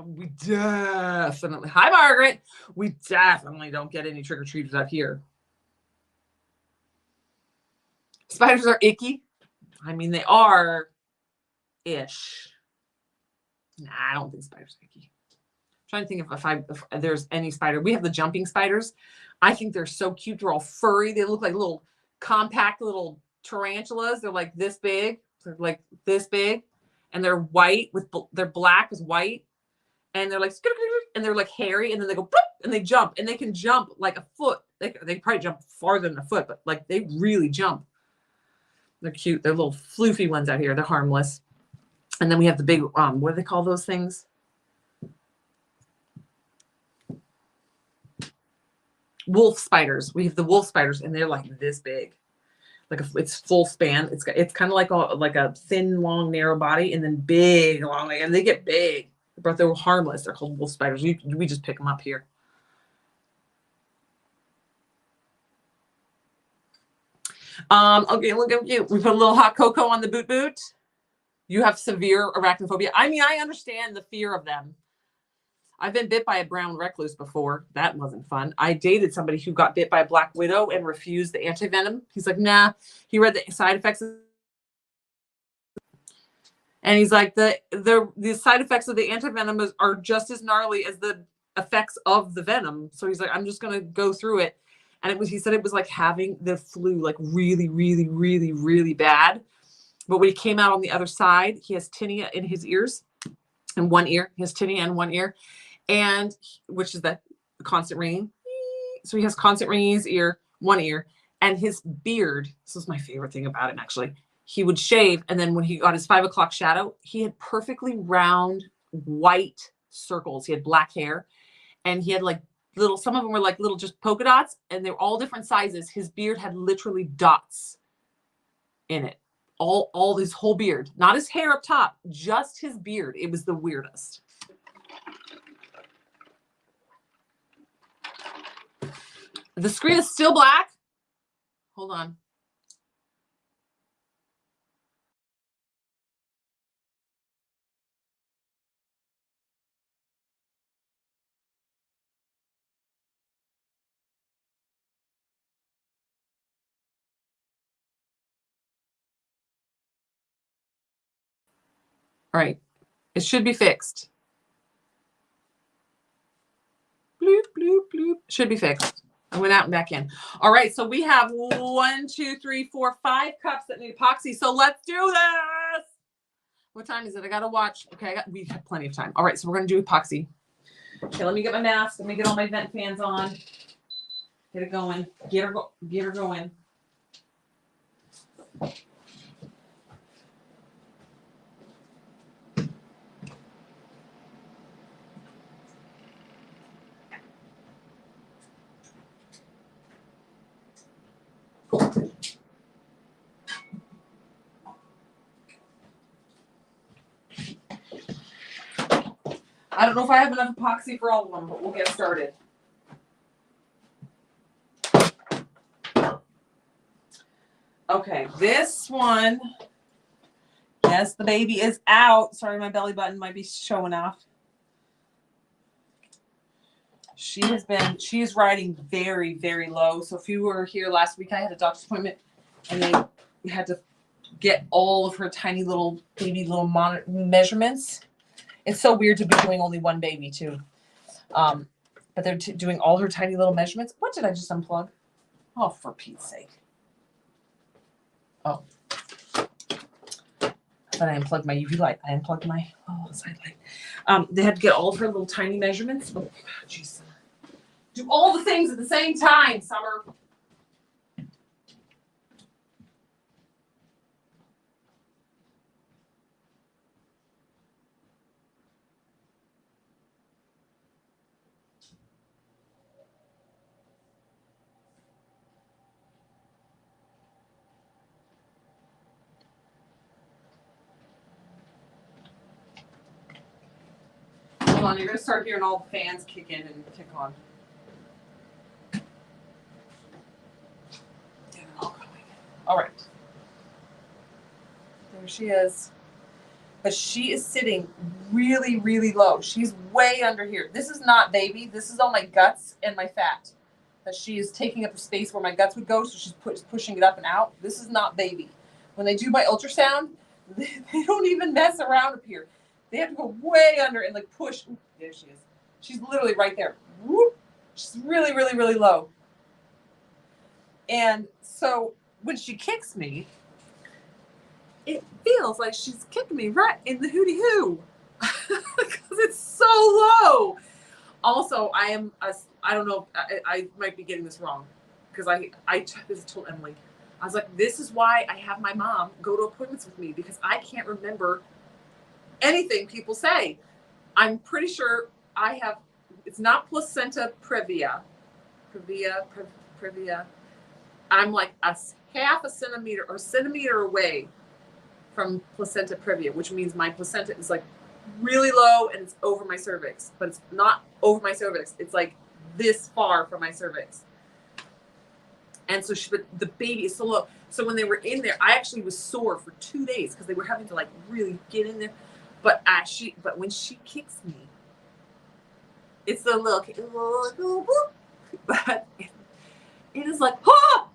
We definitely, hi Margaret, we definitely don't get any trick-or-treaters out here. Spiders are icky. I mean, they are ish. Nah, I don't think spiders are icky. I'm trying to think if there's any spider. We have the jumping spiders. I think they're so cute. They're all furry. They look like little compact little tarantulas. They're like this big. They're like this big, and they're white they're black with white. And they're like, and they're like hairy, and then they go, and they jump, and they can jump like a foot. They probably jump farther than a foot, but like they really jump. They're cute. They're little floofy ones out here. They're harmless. And then we have the big, what do they call those things? Wolf spiders. We have the wolf spiders, and they're like this big. Like it's full span. It's kind of like a thin, long, narrow body, and then big, long, and they get big. But they're harmless. They're called wolf spiders. We just pick them up here. Okay, look at you. We put a little hot cocoa on the boot. You have severe arachnophobia. I mean, I understand the fear of them. I've been bit by a brown recluse before. That wasn't fun. I dated somebody who got bit by a black widow and refused the antivenom. He's like, nah. He read the side effects. And he's like, the side effects of the antivenom are just as gnarly as the effects of the venom. So he's like, I'm just going to go through it. And he said it was like having the flu, like really, really, really, really bad. But when he came out on the other side, he has tinea in his ears and one ear. He has tinea in one ear, and which is the constant ringing. So he has constant ringing in his ear, one ear, and his beard. This is my favorite thing about him, actually. He would shave, and then when he got his 5 o'clock shadow, he had perfectly round white circles. He had black hair, and he had like some of them were like little just polka dots, and they were all different sizes. His beard had literally dots in it. All his whole beard, not his hair up top, just his beard. It was the weirdest. The screen is still black. Hold on. right. It should be fixed. Bloop, bloop, bloop. Should be fixed. I went out and back in. All right, so we have 1, 2, 3, 4, 5 cups that need epoxy. So let's do this. What time is it? I gotta watch. Okay, we have plenty of time. All right, so we're gonna do epoxy. Okay, let me get my mask. Let me get all my vent fans on. Get it going. Get her going. I don't know if I have enough epoxy for all of them, but we'll get started. Okay, this one. Yes, the baby is out. Sorry, my belly button might be showing off. She is riding very, very low. So if you were here last week, I had a doctor's appointment and they had to get all of her tiny little baby measurements. It's so weird to be doing only one baby too. But they're doing all her tiny little measurements. What did I just unplug? Oh, for Pete's sake. Oh. But I unplugged my UV light. I unplugged my side light. They had to get all of her little tiny measurements. Oh, jeez. Do all the things at the same time, Summer. Hold on, you're going to start hearing all the fans kick in and kick on. All right. There she is. But she is sitting really, really low. She's way under here. This is not baby. This is all my guts and my fat. But she is taking up the space where my guts would go, so she's pushing it up and out. This is not baby. When they do my ultrasound, they don't even mess around up here. They have to go way under and like push. Ooh, there she is. She's literally right there. Whoop. She's really, really, really low. And so when she kicks me, it feels like she's kicking me right in the hootie hoo because it's so low. Also, I don't know, I might be getting this wrong because I told Emily, I was like, this is why I have my mom go to appointments with me because I can't remember anything people say. I'm pretty sure it's not placenta previa. I'm like a half a centimeter or centimeter away from placenta previa, which means my placenta is like really low and it's over my cervix, but it's not over my cervix. It's like this far from my cervix. And so the baby is so low. So when they were in there, I actually was sore for 2 days because they were having to like really get in there. But when she kicks me, it's the little but it is like, oh!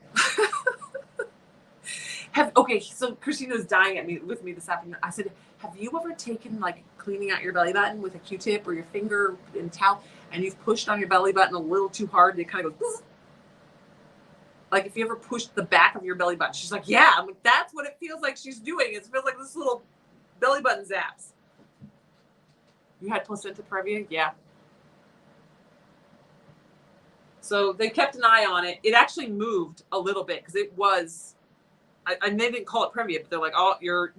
Okay, so Christina's dying with me this afternoon. I said, have you ever taken like cleaning out your belly button with a Q-tip or your finger in towel and you've pushed on your belly button a little too hard and it kind of goes, like if you ever pushed the back of your belly button? She's like, yeah. I'm like, that's what it feels like she's doing. It feels like this little belly button zaps. You had placenta previa? Yeah. So they kept an eye on it. It actually moved a little bit because it was, and they didn't call it previa, but they're like, oh, your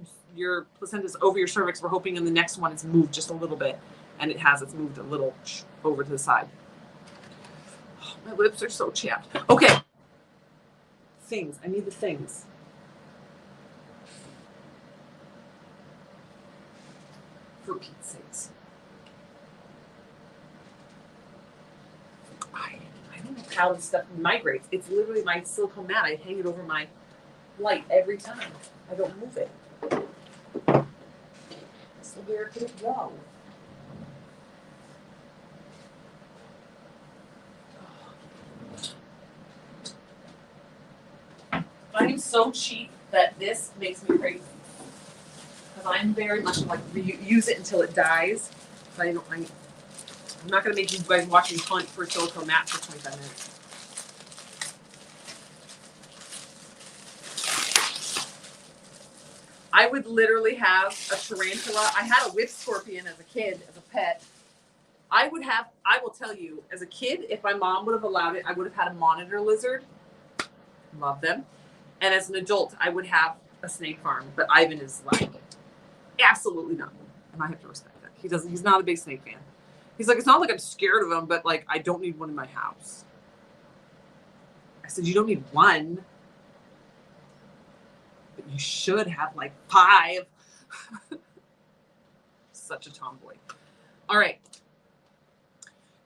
placenta's over your cervix. We're hoping in the next one it's moved just a little bit. And it has. It's moved a little over to the side. Oh, my lips are so chapped. Okay. Things. I need the things. For Pete's sakes. I don't know how this stuff migrates. It's literally my silicone mat. I hang it over my light every time. I don't move it. So where could it go? I am so cheap that this makes me crazy. I'm very much like use it until it dies. But I'm not going to make you guys watch me hunt for a silicone mat for 25 minutes. I would literally have a tarantula. I had a whip scorpion as a kid, as a pet. I will tell you, as a kid, if my mom would have allowed it, I would have had a monitor lizard. Love them. And as an adult, I would have a snake farm. But Ivan is like, absolutely not. And I have to respect that. He's not a big snake fan. He's like, it's not like I'm scared of them, but like, I don't need one in my house. I said, you don't need one. But you should have like 5. Such a tomboy. All right.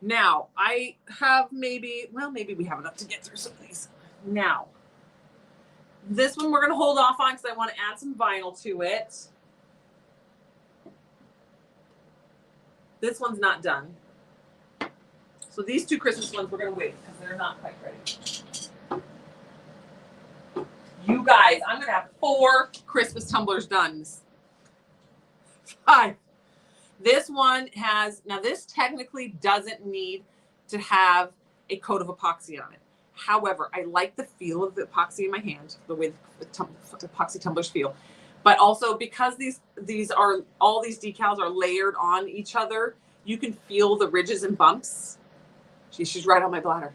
Now, I have maybe we have enough to get through some of these. Now, this one we're going to hold off on because I want to add some vinyl to it. This one's not done. So these 2 Christmas ones we're going to wait because they're not quite ready. You guys, I'm going to have 4 Christmas tumblers done. 5. This one has, now this technically doesn't need to have a coat of epoxy on it. However, I like the feel of the epoxy in my hand, the way the epoxy tumblers feel. But also because these are, all these decals are layered on each other, you can feel the ridges and bumps. She's right on my bladder.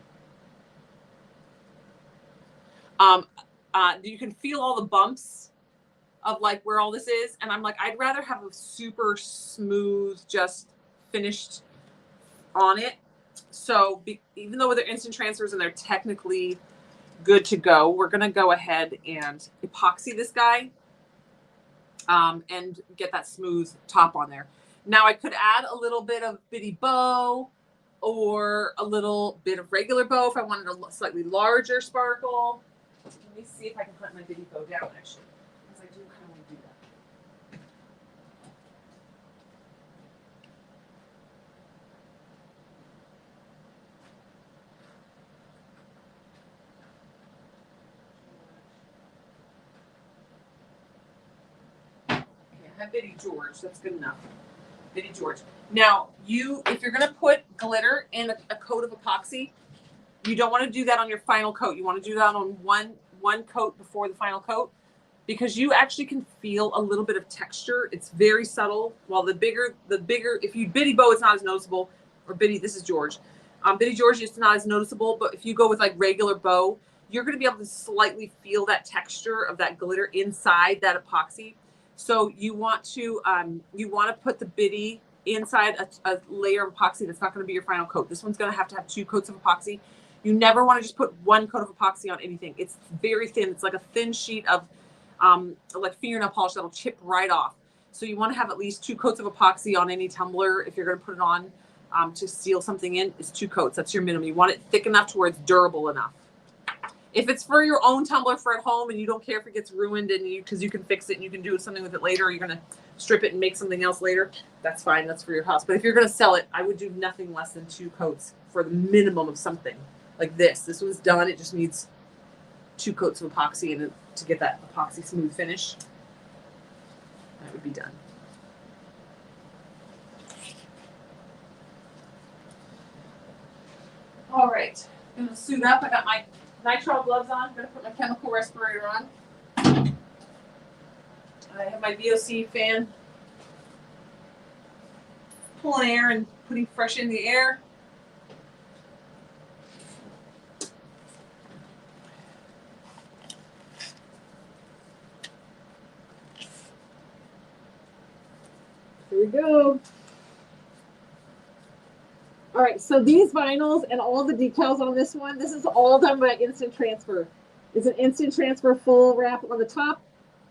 You can feel all the bumps of like where all this is. And I'm like, I'd rather have a super smooth, just finished on it. So even though they're instant transfers and they're technically good to go, we're going to go ahead and epoxy this guy and get that smooth top on there. Now I could add a little bit of bitty bow or a little bit of regular bow if I wanted a slightly larger sparkle. Let me see if I can put my bitty bow down actually. I do kind of want to do that. Okay, I have Biddy George. That's good enough. Biddy George. Now, if you're going to put glitter in a coat of epoxy, you don't want to do that on your final coat. You want to do that on one coat before the final coat, because you actually can feel a little bit of texture. It's very subtle. While the bigger, if you bitty bow, it's not as noticeable. Or bitty, this is George. Bitty George is not as noticeable, but if you go with like regular bow, you're going to be able to slightly feel that texture of that glitter inside that epoxy. So you want to put the bitty inside a layer of epoxy that's not going to be your final coat. This one's going to have 2 coats of epoxy. You never want to just put 1 coat of epoxy on anything. It's very thin. It's like a thin sheet of like fingernail polish that'll chip right off. So you want to have at least 2 coats of epoxy on any tumbler. If you're going to put it on to seal something in, it's 2 coats. That's your minimum. You want it thick enough to where it's durable enough. If it's for your own tumbler for at home and you don't care if it gets ruined and because you can fix it and you can do something with it later, or you're going to strip it and make something else later, that's fine. That's for your house. But if you're going to sell it, I would do nothing less than 2 coats for the minimum of something like this. This one's done. It just needs 2 coats of epoxy in it to get that epoxy smooth finish. That would be done. All right, I'm gonna suit up. I got my nitrile gloves on. I'm gonna put my chemical respirator on. I have my VOC fan pulling air and putting fresh in the air. Here we go. All right, so these vinyls and all the decals on this one, this is all done by instant transfer. It's an instant transfer full wrap on the top,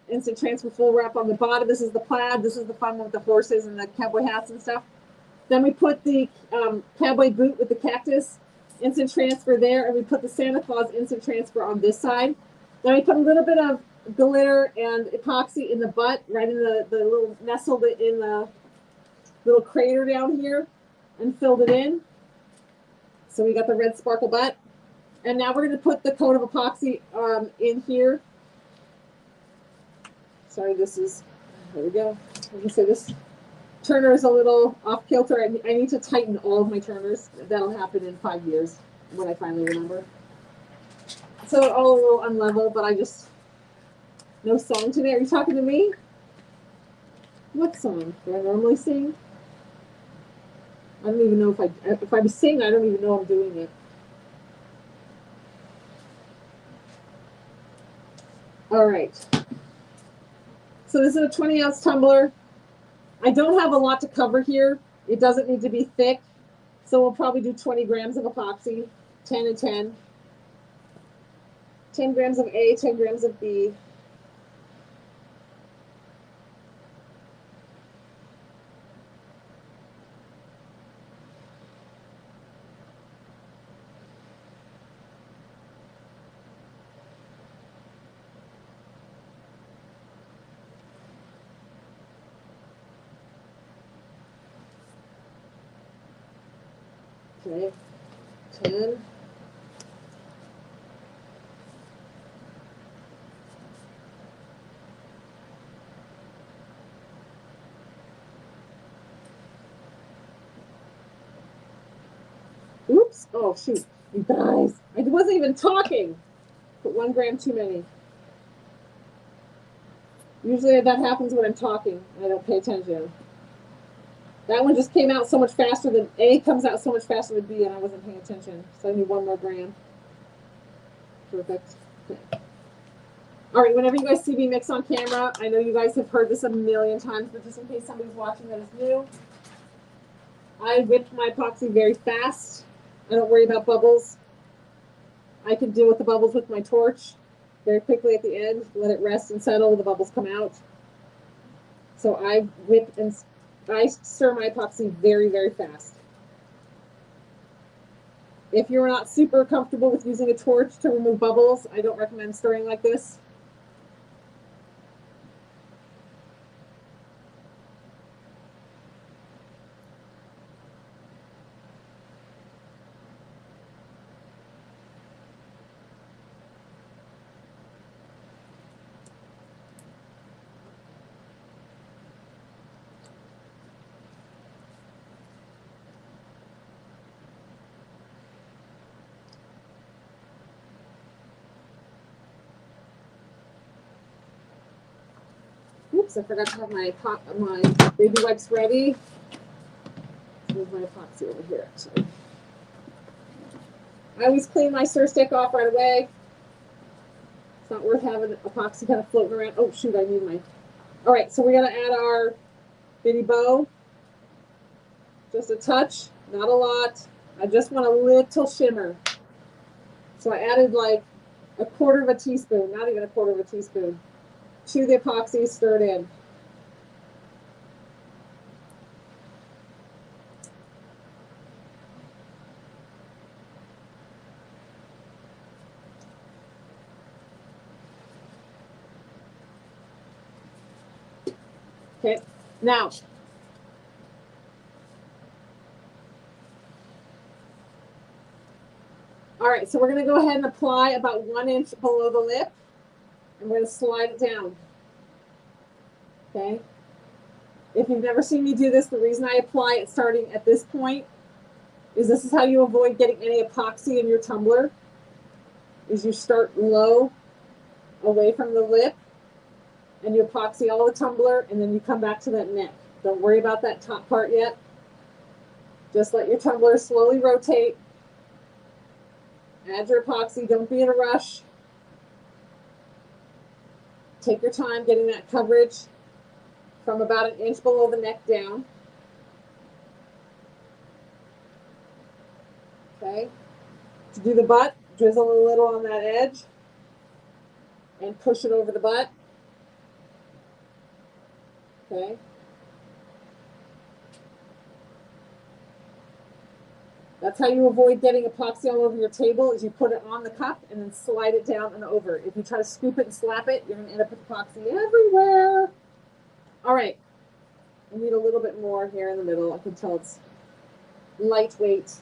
instant transfer full wrap on the bottom. This is the plaid. This is the fun one with the horses and the cowboy hats and stuff. Then we put the cowboy boot with the cactus, instant transfer there, and we put the Santa Claus instant transfer on this side. Then we put a little bit of glitter and epoxy in the butt, right in the little nestled in the little crater down here, and filled it in. So we got the red sparkle butt. And now we're going to put the coat of epoxy in here. Sorry, this is There we go. Like I say, this turner is a little off kilter. I need to tighten all of my turners. That'll happen in 5 years when I finally remember. So all a little unlevel, but I just, no song today. Are you talking to me? What song do I normally sing? I don't even know if I sing, I don't even know I'm doing it. All right. So this is a 20-ounce tumbler. I don't have a lot to cover here. It doesn't need to be thick. So we'll probably do 20 grams of epoxy, 10 and 10. 10 grams of A, 10 grams of B. Okay, 10. Oops, oh shoot, you guys, I wasn't even talking. Put 1 gram too many. Usually that happens when I'm talking and I don't pay attention. That one just came out so much faster than A comes out so much faster than B, and I wasn't paying attention. So I need 1 more gram. Perfect. Okay. All right, whenever you guys see me mix on camera, I know you guys have heard this a million times, but just in case somebody's watching that is new, I whip my epoxy very fast. I don't worry about bubbles. I can deal with the bubbles with my torch very quickly at the end, let it rest and settle, the bubbles come out. So I whip and I stir my epoxy very, very fast. If you're not super comfortable with using a torch to remove bubbles, I don't recommend stirring like this. Oops, I forgot to have my baby wipes ready. Let's move my epoxy over here, actually. I always clean my stir stick off right away. It's not worth having epoxy kind of floating around. Oh shoot, I need my. All right, so we're gonna add our bitty bow. Just a touch, not a lot. I just want a little shimmer. So I added like a quarter of a teaspoon, not even a quarter of a teaspoon, to the epoxy, stirred in. Okay, now, all right, so we're gonna go ahead and apply about 1 inch below the lip, and we're gonna slide it down, okay? If you've never seen me do this, the reason I apply it starting at this point is this is how you avoid getting any epoxy in your tumbler, is you start low away from the lip, and you epoxy all the tumbler, and then you come back to that neck. Don't worry about that top part yet. Just let your tumbler slowly rotate. Add your epoxy, don't be in a rush. Take your time getting that coverage from about 1 inch below the neck down. Okay. To do the butt, drizzle a little on that edge and push it over the butt. Okay. That's how you avoid getting epoxy all over your table, is you put it on the cup and then slide it down and over. If you try to scoop it and slap it, you're going to end up with epoxy everywhere. All right. I need a little bit more here in the middle. I can tell it's lightweight.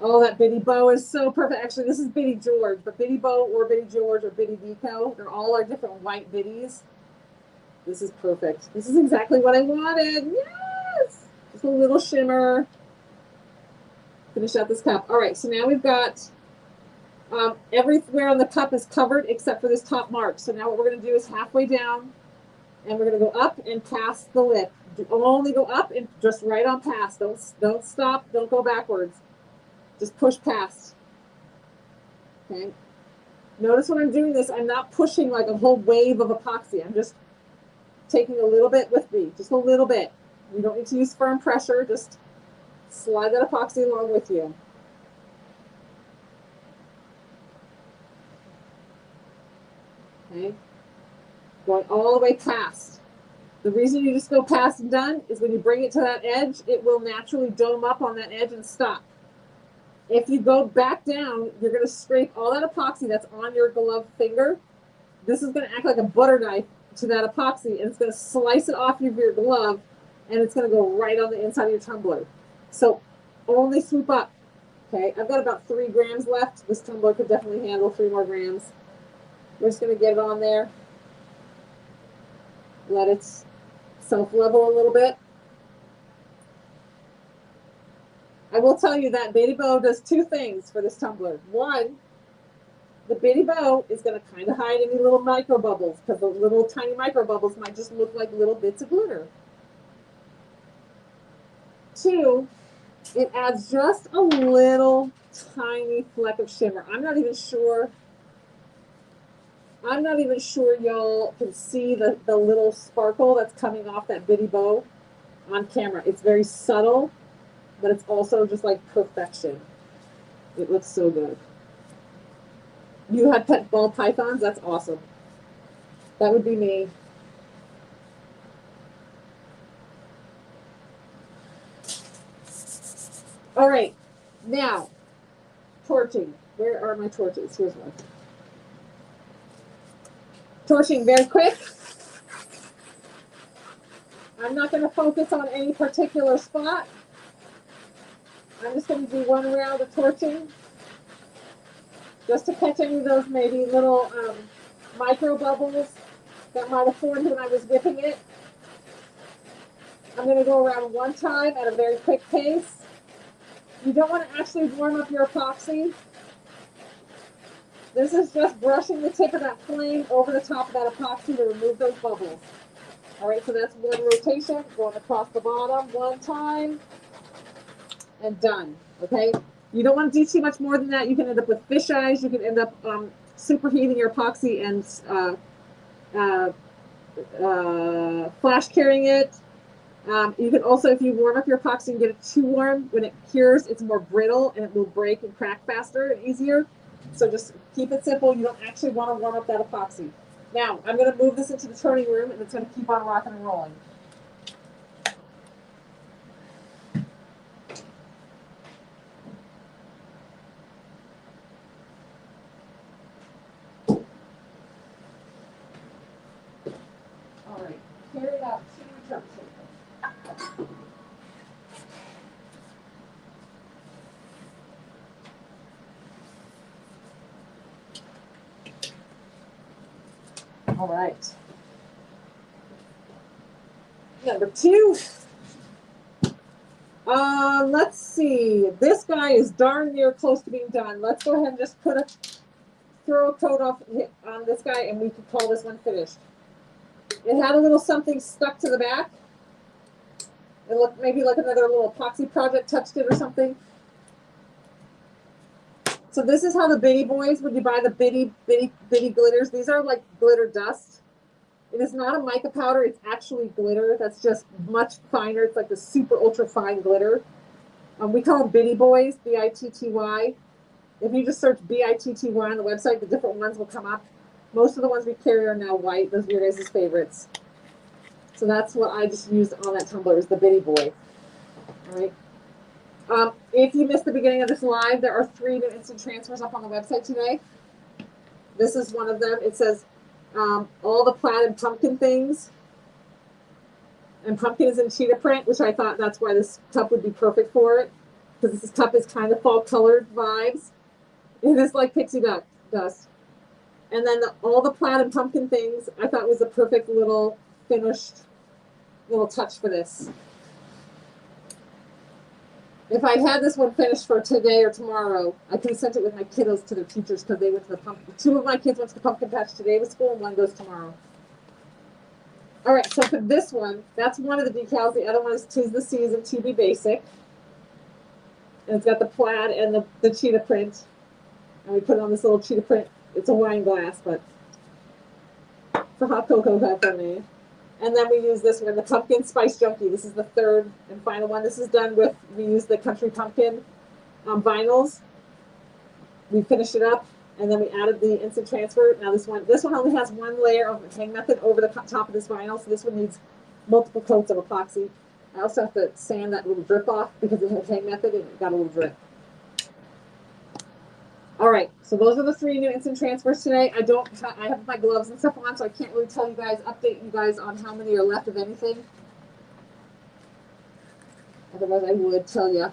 Oh, that Bitty Bow is so perfect. Actually, this is Bitty George, but Bitty Bow or Bitty George or Bitty Deco, they're all our different white bitties. This is perfect. This is exactly what I wanted. Yes! Just a little shimmer. Finish out this cup. All right, so now we've got everywhere on the cup is covered except for this top mark. So now what we're going to do is halfway down, and we're going to go up and past the lip. Only go up and just right on past. Don't stop. Don't go backwards. Just push past. Okay. Notice when I'm doing this, I'm not pushing like a whole wave of epoxy. I'm just taking a little bit with me, just a little bit. You don't need to use firm pressure. Just slide that epoxy along with you. Okay. Going all the way past. The reason you just go past and done is when you bring it to that edge, it will naturally dome up on that edge and stop. If you go back down, you're going to scrape all that epoxy that's on your glove finger. This is going to act like a butter knife to that epoxy, and it's going to slice it off of your glove, and it's going to go right on the inside of your tumbler. So only swoop up. Okay, I've got about 3 grams left. This tumbler could definitely handle 3 more grams. We're just going to get it on there. Let it self-level a little bit. I will tell you that Bitty Bow does 2 things for this tumbler. One, the Bitty Bow is going to kind of hide any little micro bubbles, because the little tiny micro bubbles might just look like little bits of glitter. 2, it adds just a little tiny fleck of shimmer. I'm not even sure y'all can see the little sparkle that's coming off that Bitty Bow on camera. It's very subtle, but it's also just like perfection. It looks so good. You had pet ball pythons? That's awesome. That would be me. All right, now, torching. Where are my torches? Here's one. Torching very quick. I'm not going to focus on any particular spot. I'm just going to do 1 round of torching, just to catch any of those maybe little micro bubbles that might have formed when I was whipping it. I'm going to go around 1 time at a very quick pace. You don't want to actually warm up your epoxy. This is just brushing the tip of that flame over the top of that epoxy to remove those bubbles. All right, so that's 1 rotation, going across the bottom 1 time, and done. Okay, you don't want to do too much more than that. You can end up with fish eyes. You can end up superheating your epoxy and flash carrying it. You can also, if you warm up your epoxy and get it too warm, when it cures, it's more brittle and it will break and crack faster and easier. So just keep it simple. You don't actually want to warm up that epoxy. Now, I'm going to move this into the turning room, and it's going to keep on rocking and rolling. All right, carry it out to your turn. All right. Number 2. Let's see. This guy is darn near close to being done. Let's go ahead and just throw a coat off on this guy, and we can call this one finished. It had a little something stuck to the back. It looked maybe like another little epoxy project touched it or something. So this is how the Bitty Boys, when you buy the bitty glitters, these are like glitter dust. It is not a mica powder, it's actually glitter. That's just much finer. It's like the super ultra fine glitter. We call them Bitty Boys, B-I-T-T-Y. If you just search B-I-T-T-Y on the website, the different ones will come up. Most of the ones we carry are now white. Those are your guys' favorites. So that's what I just used on that tumbler, is the Bitty Boy. All right. If you missed the beginning of this live, there are 3 new instant transfers up on the website today. This is one of them. It says all the plaid and pumpkin things. And pumpkin is in cheetah print, which I thought that's why this cup would be perfect for it. Because this cup is kind of fall colored vibes. It is like pixie dust. And then all the plaid and pumpkin things I thought was a perfect little finished little touch for this. If I had this one finished for today or tomorrow, I could have sent it with my kiddos to their teachers because they went to the pumpkin. 2 of my kids went to the pumpkin patch today with school, and 1 goes tomorrow. All right, so for this one, that's one of the decals. The other one is 'Tis the Season TB Basic. And it's got the plaid and the cheetah print. And we put it on this little cheetah print. It's a wine glass, but for hot cocoa for me. And then we use this one, the Pumpkin Spice Junkie. This is the 3rd and final one. This is done with, we use the Country Pumpkin vinyls. We finished it up, and then we added the instant transfer. Now this one only has 1 layer of hang method over the top of this vinyl, so this one needs multiple coats of epoxy. I also have to sand that little drip off because it has hang method and it got a little drip. All right, so those are the 3 new instant transfers today. I have my gloves and stuff on, so I can't really tell you guys, update you guys on how many are left of anything. Otherwise, I would tell you.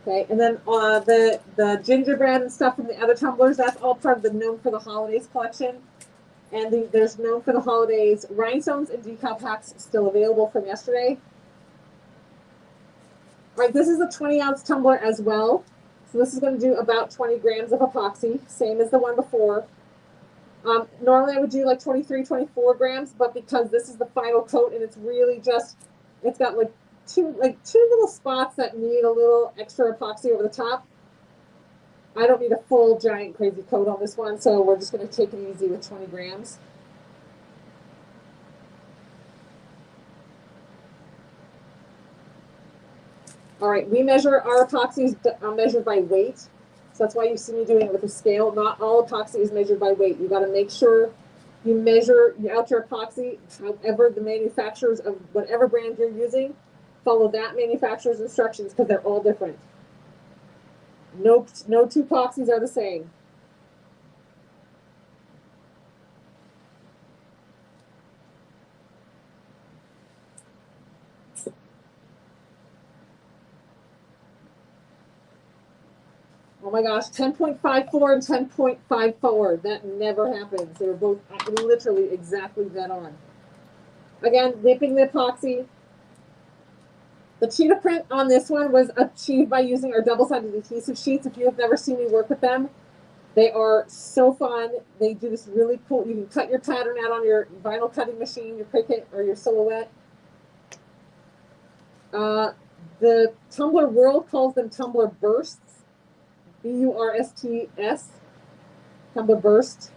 Okay, and then the gingerbread and stuff from the other tumblers, that's all part of the Known for the Holidays collection. And there's Known for the Holidays rhinestones and decal packs still available from yesterday. All right, this is a 20-ounce tumbler as well. So this is going to do about 20 grams of epoxy, same as the one before. Normally I would do like 23, 24 grams, but because this is the final coat and it's really just, it's got like two little spots that need a little extra epoxy over the top. I don't need a full giant crazy coat on this one, so we're just going to take it easy with 20 grams. All right, we measure our epoxies measured by weight. So that's why you see me doing it with a scale. Not all epoxy is measured by weight. You got to make sure you measure out your epoxy, however the manufacturers of whatever brand you're using, follow that manufacturer's instructions because they're all different. No 2 epoxies are the same. Oh my gosh, 10.54 and 10.54. That never happens. They were both literally exactly dead on. Again, dipping the epoxy. The cheetah print on this one was achieved by using our double-sided adhesive sheets. If you have never seen me work with them, they are so fun. They do this really cool. You can cut your pattern out on your vinyl cutting machine, your Cricut, or your Silhouette. The Tumbler world calls them Tumbler Bursts. B-U-R-S-T-S. Tumbler Burst.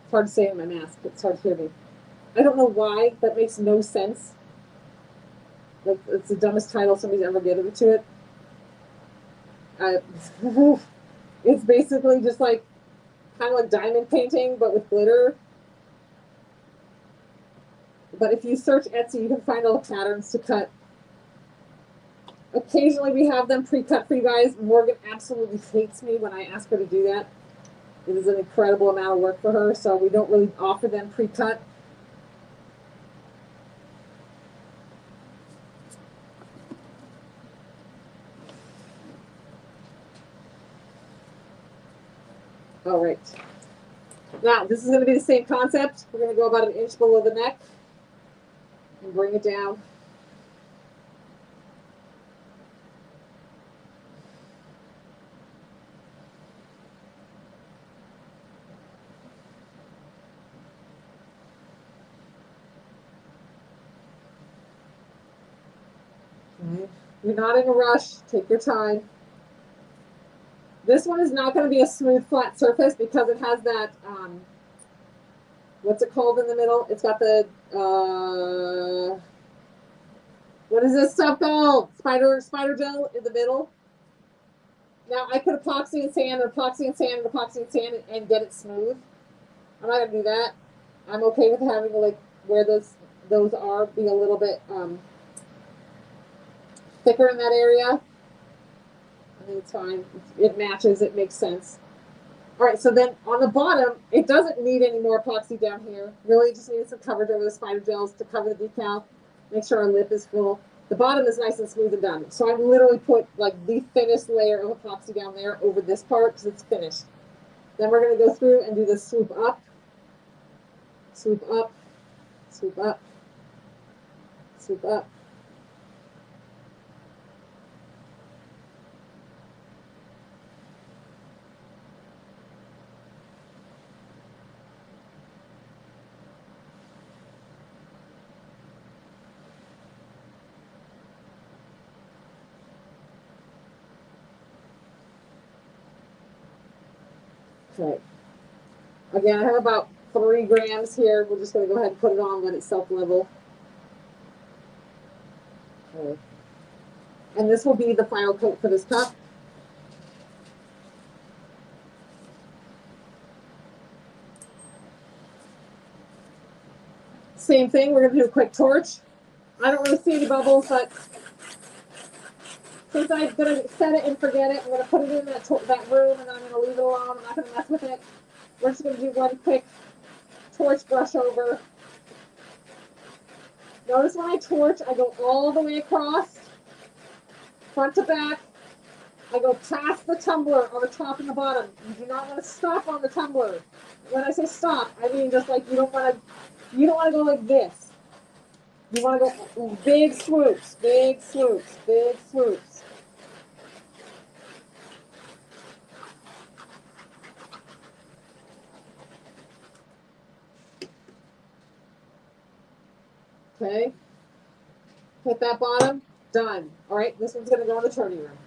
It's hard to say in my mask, but it's hard to hear me. I don't know why. That makes no sense. Like, it's the dumbest title somebody's ever given to it. It's basically just like, kind of like diamond painting, but with glitter. But if you search Etsy, you can find all the patterns to cut. Occasionally we have them pre-cut for you guys. Morgan absolutely hates me when I ask her to do that. It is an incredible amount of work for her, so we don't really offer them pre-cut. All right. Now, this is going to be the same concept. We're going to go about 1 inch below the neck and bring it down. Okay. You're not in a rush. Take your time. This one is not going to be a smooth, flat surface because it has that, what's it called in the middle? It's got the, what is this stuff called? Spider gel in the middle. Now, I could epoxy and sand, and epoxy and sand, and epoxy and sand, and get it smooth. I'm not going to do that. I'm okay with having, like, where those are, be a little bit thicker in that area. I think it's fine. It matches. It makes sense. All right, so then on the bottom, it doesn't need any more epoxy down here. Really just needs some coverage over the spider gels to cover the decal. Make sure our lip is full. The bottom is nice and smooth and done. So I've literally put like the thinnest layer of epoxy down there over this part because it's finished. Then we're going to go through and do the swoop up. Swoop up, swoop up, swoop up. Okay. Again, I have about 3 grams here. We're just going to go ahead and put it on, let it self-level. Okay. And this will be the final coat for this cup. Same thing, we're going to do a quick torch. I don't really see any bubbles, but since I'm going to set it and forget it, I'm going to put it in that room, and then I'm going to leave it alone. I'm not going to mess with it. We're just going to do one quick torch brush over. Notice when I torch, I go all the way across, front to back. I go past the tumbler on the top and the bottom. You do not want to stop on the tumbler. When I say stop, I mean just like you don't want to go like this. You want to go big swoops, big swoops, big swoops. Okay. Hit that bottom. Done. All right, this one's going to go in the turning room.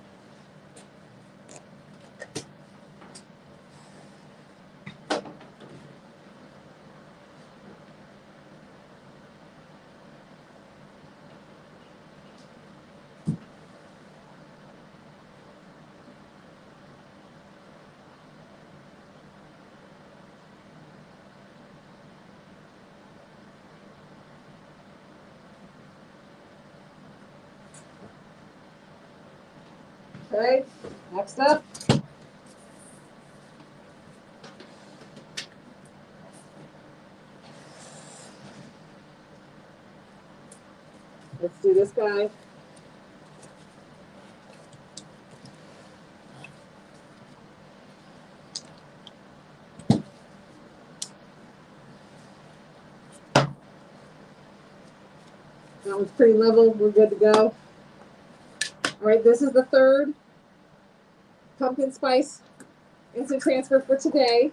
Okay, next up. Let's do this guy. That one's pretty level. We're good to go. All right, this is the third pumpkin spice instant transfer for today.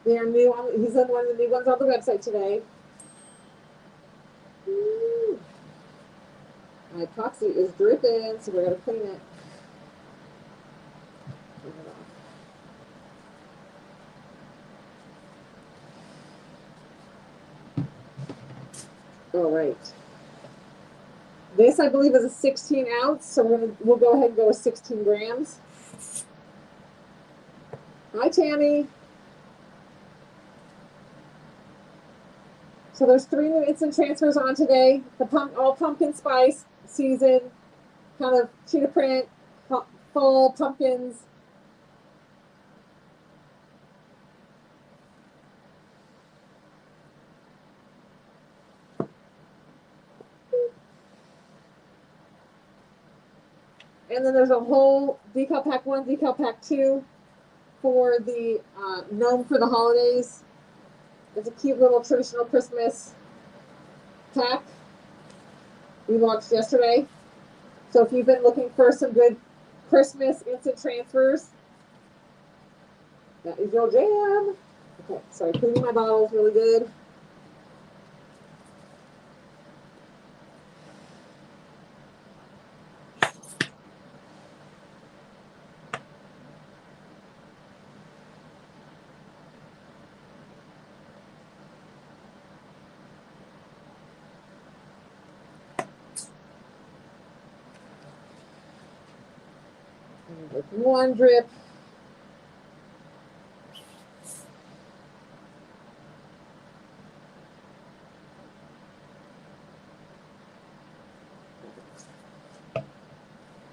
They are new. He's on one of the new ones on the website today. Ooh. My epoxy is dripping, so we're gonna clean it. Clean it off. All right. This, I believe, is a 16 ounce, so we'll go ahead and go with 16 grams. Hi, Tammy. So there's 3 new instant transfers on today. The all pumpkin spice season, kind of cheetah print, fall pumpkins. And then there's a whole decal pack 1, decal pack 2 for the gnome for the holidays. It's a cute little traditional Christmas pack we launched yesterday. So if you've been looking for some good Christmas instant transfers, that is your jam. Okay, sorry, cleaning my bottles really good. With 1 drip.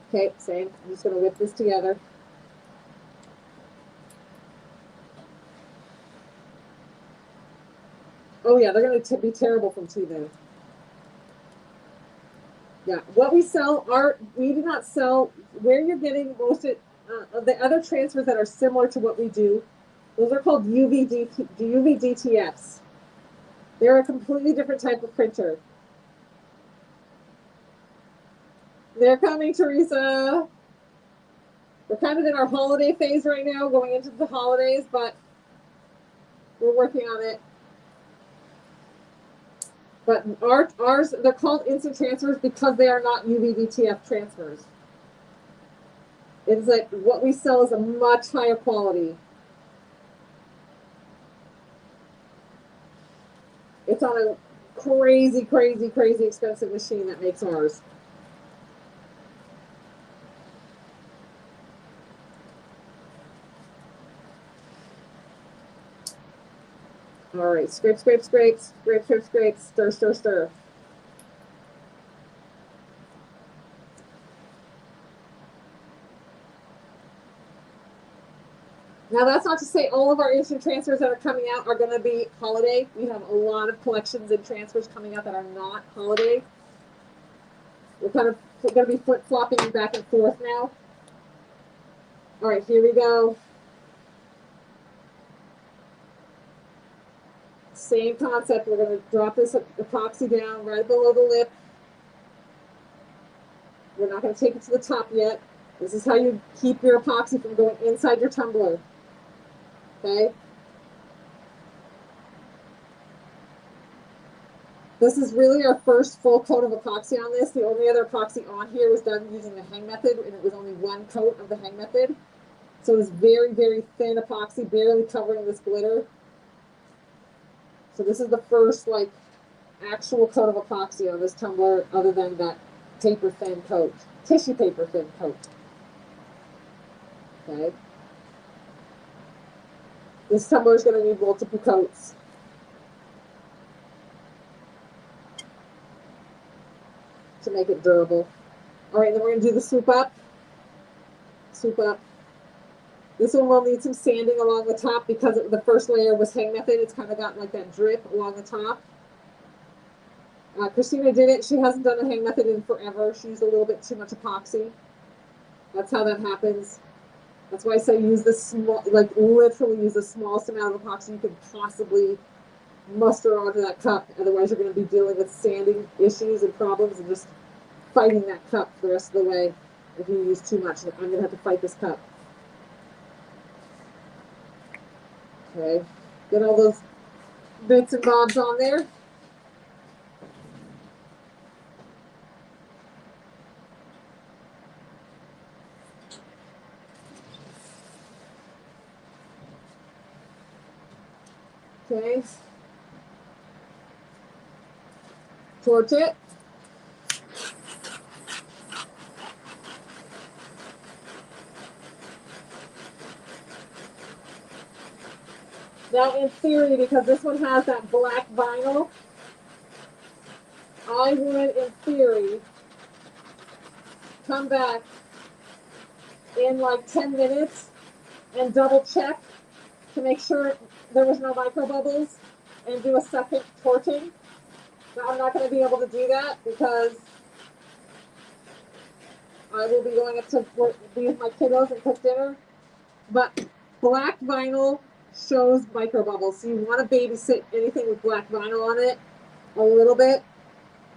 Okay, same. I'm just going to whip this together. Oh yeah, they're going to be terrible from Temu. Yeah, what we sell we do not sell where you're getting most of the other transfers that are similar to what we do Those are called UVDTFs. They're a completely different type of printer. They're coming, Teresa. We're kind of in our holiday phase right now, going into the holidays, but we're working on it. But ours, they're called instant transfers because they are not UVDTF transfers. It's like what we sell is a much higher quality. It's on a crazy, crazy, crazy expensive machine that makes ours. All right, scrape, scrape, scrape, scrape, scrape, scrape, stir, stir, stir. Now, that's not to say all of our instant transfers that are coming out are going to be holiday. We have a lot of collections and transfers coming out that are not holiday. We're kind of going to be flip-flopping back and forth now. All right, here we go. Same concept. We're going to drop this epoxy down right below the lip. We're not going to take it to the top yet. This is how you keep your epoxy from going inside your tumbler. Okay? This is really our first full coat of epoxy on this. The only other epoxy on here was done using the hang method, and it was only one coat of the hang method. So it's very, very thin epoxy, barely covering this glitter. So this is the first, like, actual coat of epoxy on this tumbler, other than that paper thin coat, tissue paper thin coat. Okay. This tumbler is going to need multiple coats. To make it durable. All right, then we're going to do the swoop up. Swoop up. This one will need some sanding along the top because the first layer was hang method. It's kind of got like that drip along the top. Christina did it. She hasn't done a hang method in forever. She used a little bit too much epoxy. That's how that happens. That's why I say use the small, like literally use the smallest amount of epoxy you could possibly muster onto that cup. Otherwise, you're going to be dealing with sanding issues and problems and just fighting that cup for the rest of the way. If you use too much, I'm going to have to fight this cup. Okay, get all those bits and bobs on there. Okay. Torch it. Now, in theory, because this one has that black vinyl, I would, in theory, come back in like 10 minutes and double check to make sure there was no micro bubbles and do a second torching. Now, I'm not going to be able to do that because I will be going up to be with my kiddos and cook dinner. But black vinyl shows micro bubbles, so you want to babysit anything with black vinyl on it a little bit.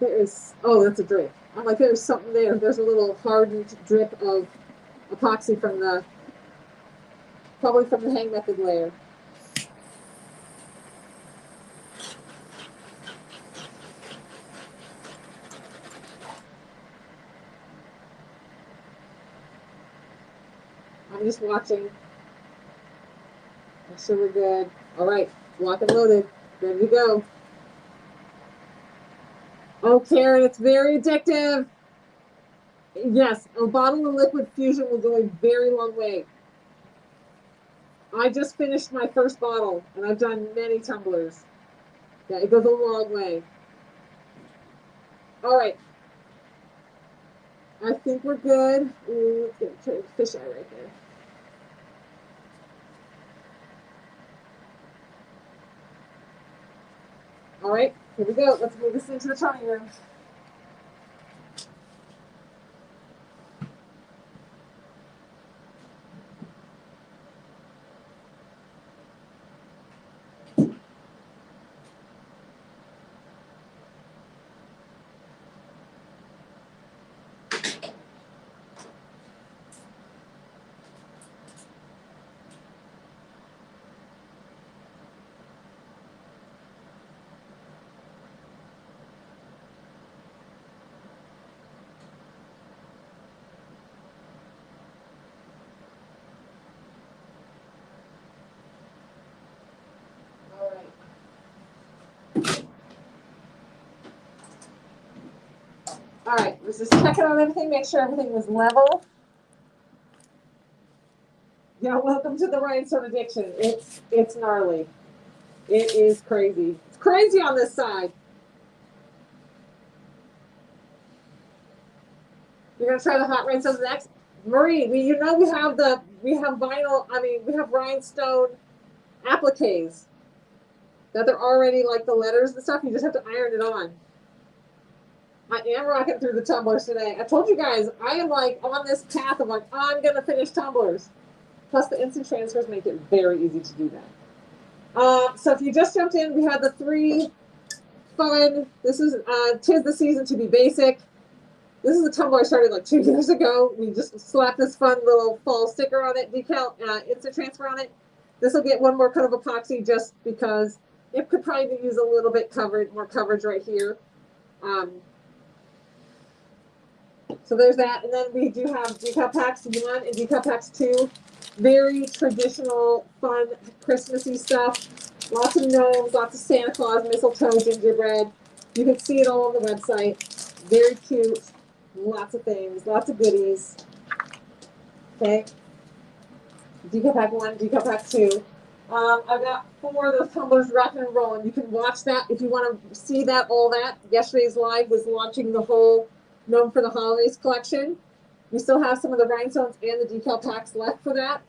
There is, oh, that's a drip. I'm like, there's something there. There's a little hardened drip of epoxy from the, probably from the hang method layer. I'm just watching. Make sure we're good. All right, lock and loaded. Ready to go. Oh, Karen, it's very addictive. Yes, a bottle of liquid fusion will go a very long way. I just finished my first bottle, and I've done many tumblers. Yeah, it goes a long way. All right. I think we're good. Ooh, let's get a fish eye right there. All right, here we go. Let's move this into the trying room. All right, was just checking on everything, make sure everything was level. Yeah, welcome to the rhinestone addiction. It's gnarly. It is crazy. It's crazy on this side. You're gonna try the hot rhinestones next, Marie. We have vinyl. I mean, we have rhinestone appliques that they're already like the letters and stuff. You just have to iron it on. I am rocking through the tumblers today. I told you guys I am like on this path of like I'm gonna finish tumblers. Plus the instant transfers make it very easy to do that. So if you just jumped in, we had the 3 fun. This is tis the season to be basic. This is a tumbler I started like 2 years ago. We just slapped this fun little fall sticker on it, decal, instant transfer on it. This will get one more coat of epoxy just because it could probably use a little bit more coverage right here. So there's that. And then we do have decal packs 1 and decal packs 2. Very traditional, fun, Christmassy stuff. Lots of gnomes, lots of Santa Claus, mistletoe, gingerbread. You can see it all on the website. Very cute. Lots of things, lots of goodies. Okay. Decal pack 1, decal pack 2. I've got 4 of those tumblers rocking and rolling. You can watch that if you want to see that, all that. Yesterday's live was launching the whole Gnome for the Holidays collection. We still have some of the rhinestones and the decal packs left for that.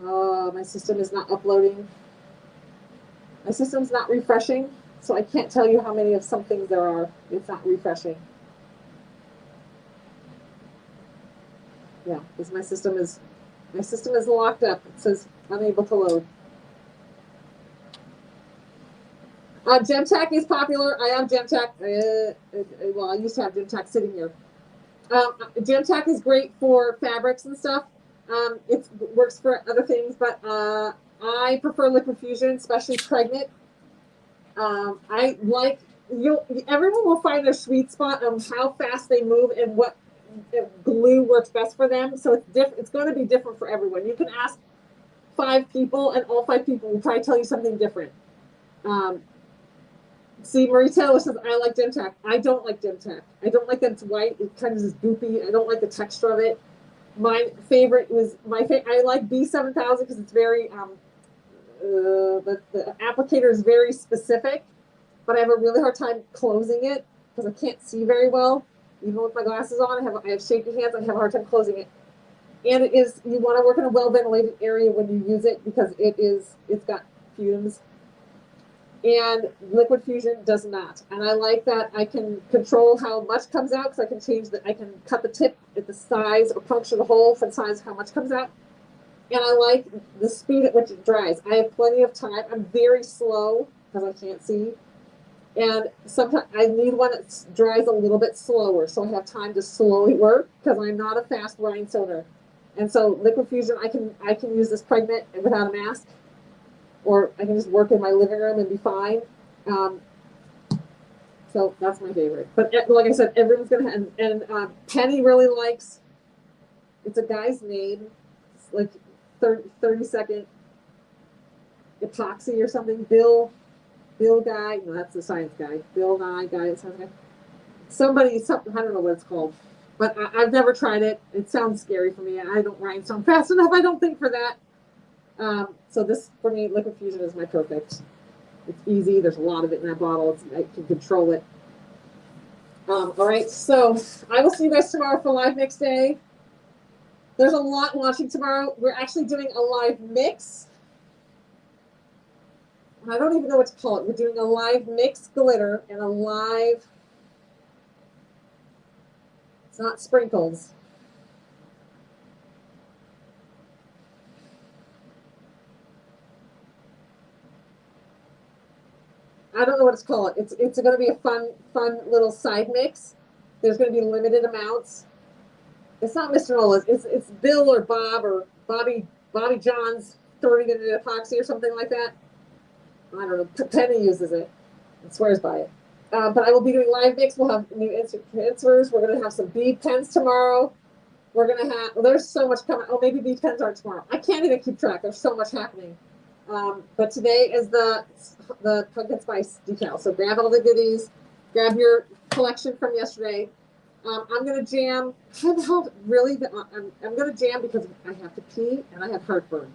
Oh, my system is not uploading. My system's not refreshing, so I can't tell you how many of some things there are. It's not refreshing. Yeah, because my system is locked up. It says unable to load. Gemtech is popular. I have Gemtech. Well, I used to have Gemtech sitting here. Gemtech is great for fabrics and stuff. It works for other things, but I prefer liquid fusion, especially pregnant. Everyone will find their sweet spot of how fast they move and what glue works best for them. So it's different. It's going to be different for everyone. You can ask 5 people, and all 5 people will probably tell you something different. See, Marie Taylor says, I like Gemtech. I don't like Gemtech. I don't like that it's white. It kind of is goopy. I don't like the texture of it. My favorite was I like B7000 because it's very the applicator is very specific, but I have a really hard time closing it because I can't see very well. Even with my glasses on, I have shaky hands. I have a hard time closing it. And you want to work in a well ventilated area when you use it because it's got fumes. And liquid fusion does not. And I like that I can control how much comes out because I can cut the tip at the size or puncture the hole for the size of how much comes out. And I like the speed at which it dries. I have plenty of time. I'm very slow because I can't see. And sometimes I need one that dries a little bit slower so I have time to slowly work because I'm not a fast rhinestoner. And so liquid fusion, I can use this pregnant and without a mask. Or I can just work in my living room and be fine. So that's my favorite. But like I said, everyone's going to have, and Penny really likes, it's a guy's name. It's like 30-second epoxy or something. Bill guy. No, that's the science guy. Bill guy, science guy. Something, I don't know what it's called. But I've never tried it. It sounds scary for me. I don't rhinestone fast enough, I don't think, for that. So this, for me, liquid fusion is my perfect. It's easy. There's a lot of it in that bottle. I can control it. All right. So I will see you guys tomorrow for live mix day. There's a lot launching tomorrow. We're actually doing a live mix. I don't even know what to call it. We're doing a live mix glitter and a live, it's not sprinkles. I don't know what it's called. It's going to be a fun little side mix. There's going to be limited amounts. It's not Mr. Nola's. It's Bill or Bob or Bobby John's throwing it in epoxy or something like that. I don't know. Penny uses it and swears by it. But I will be doing live mix. We'll have new instant transfers. We're going to have some bead pens tomorrow. We're going to have, there's so much coming. Oh, maybe bead pens aren't tomorrow. I can't even keep track. There's so much happening. But today is the pumpkin spice decal. So grab all the goodies, grab your collection from yesterday. I'm gonna jam. Really, I'm gonna jam because I have to pee and I have heartburn.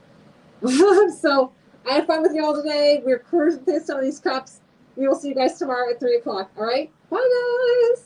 So I had fun with y'all today. We're cruising through some of these cups. We will see you guys tomorrow at 3 o'clock. All right, bye guys.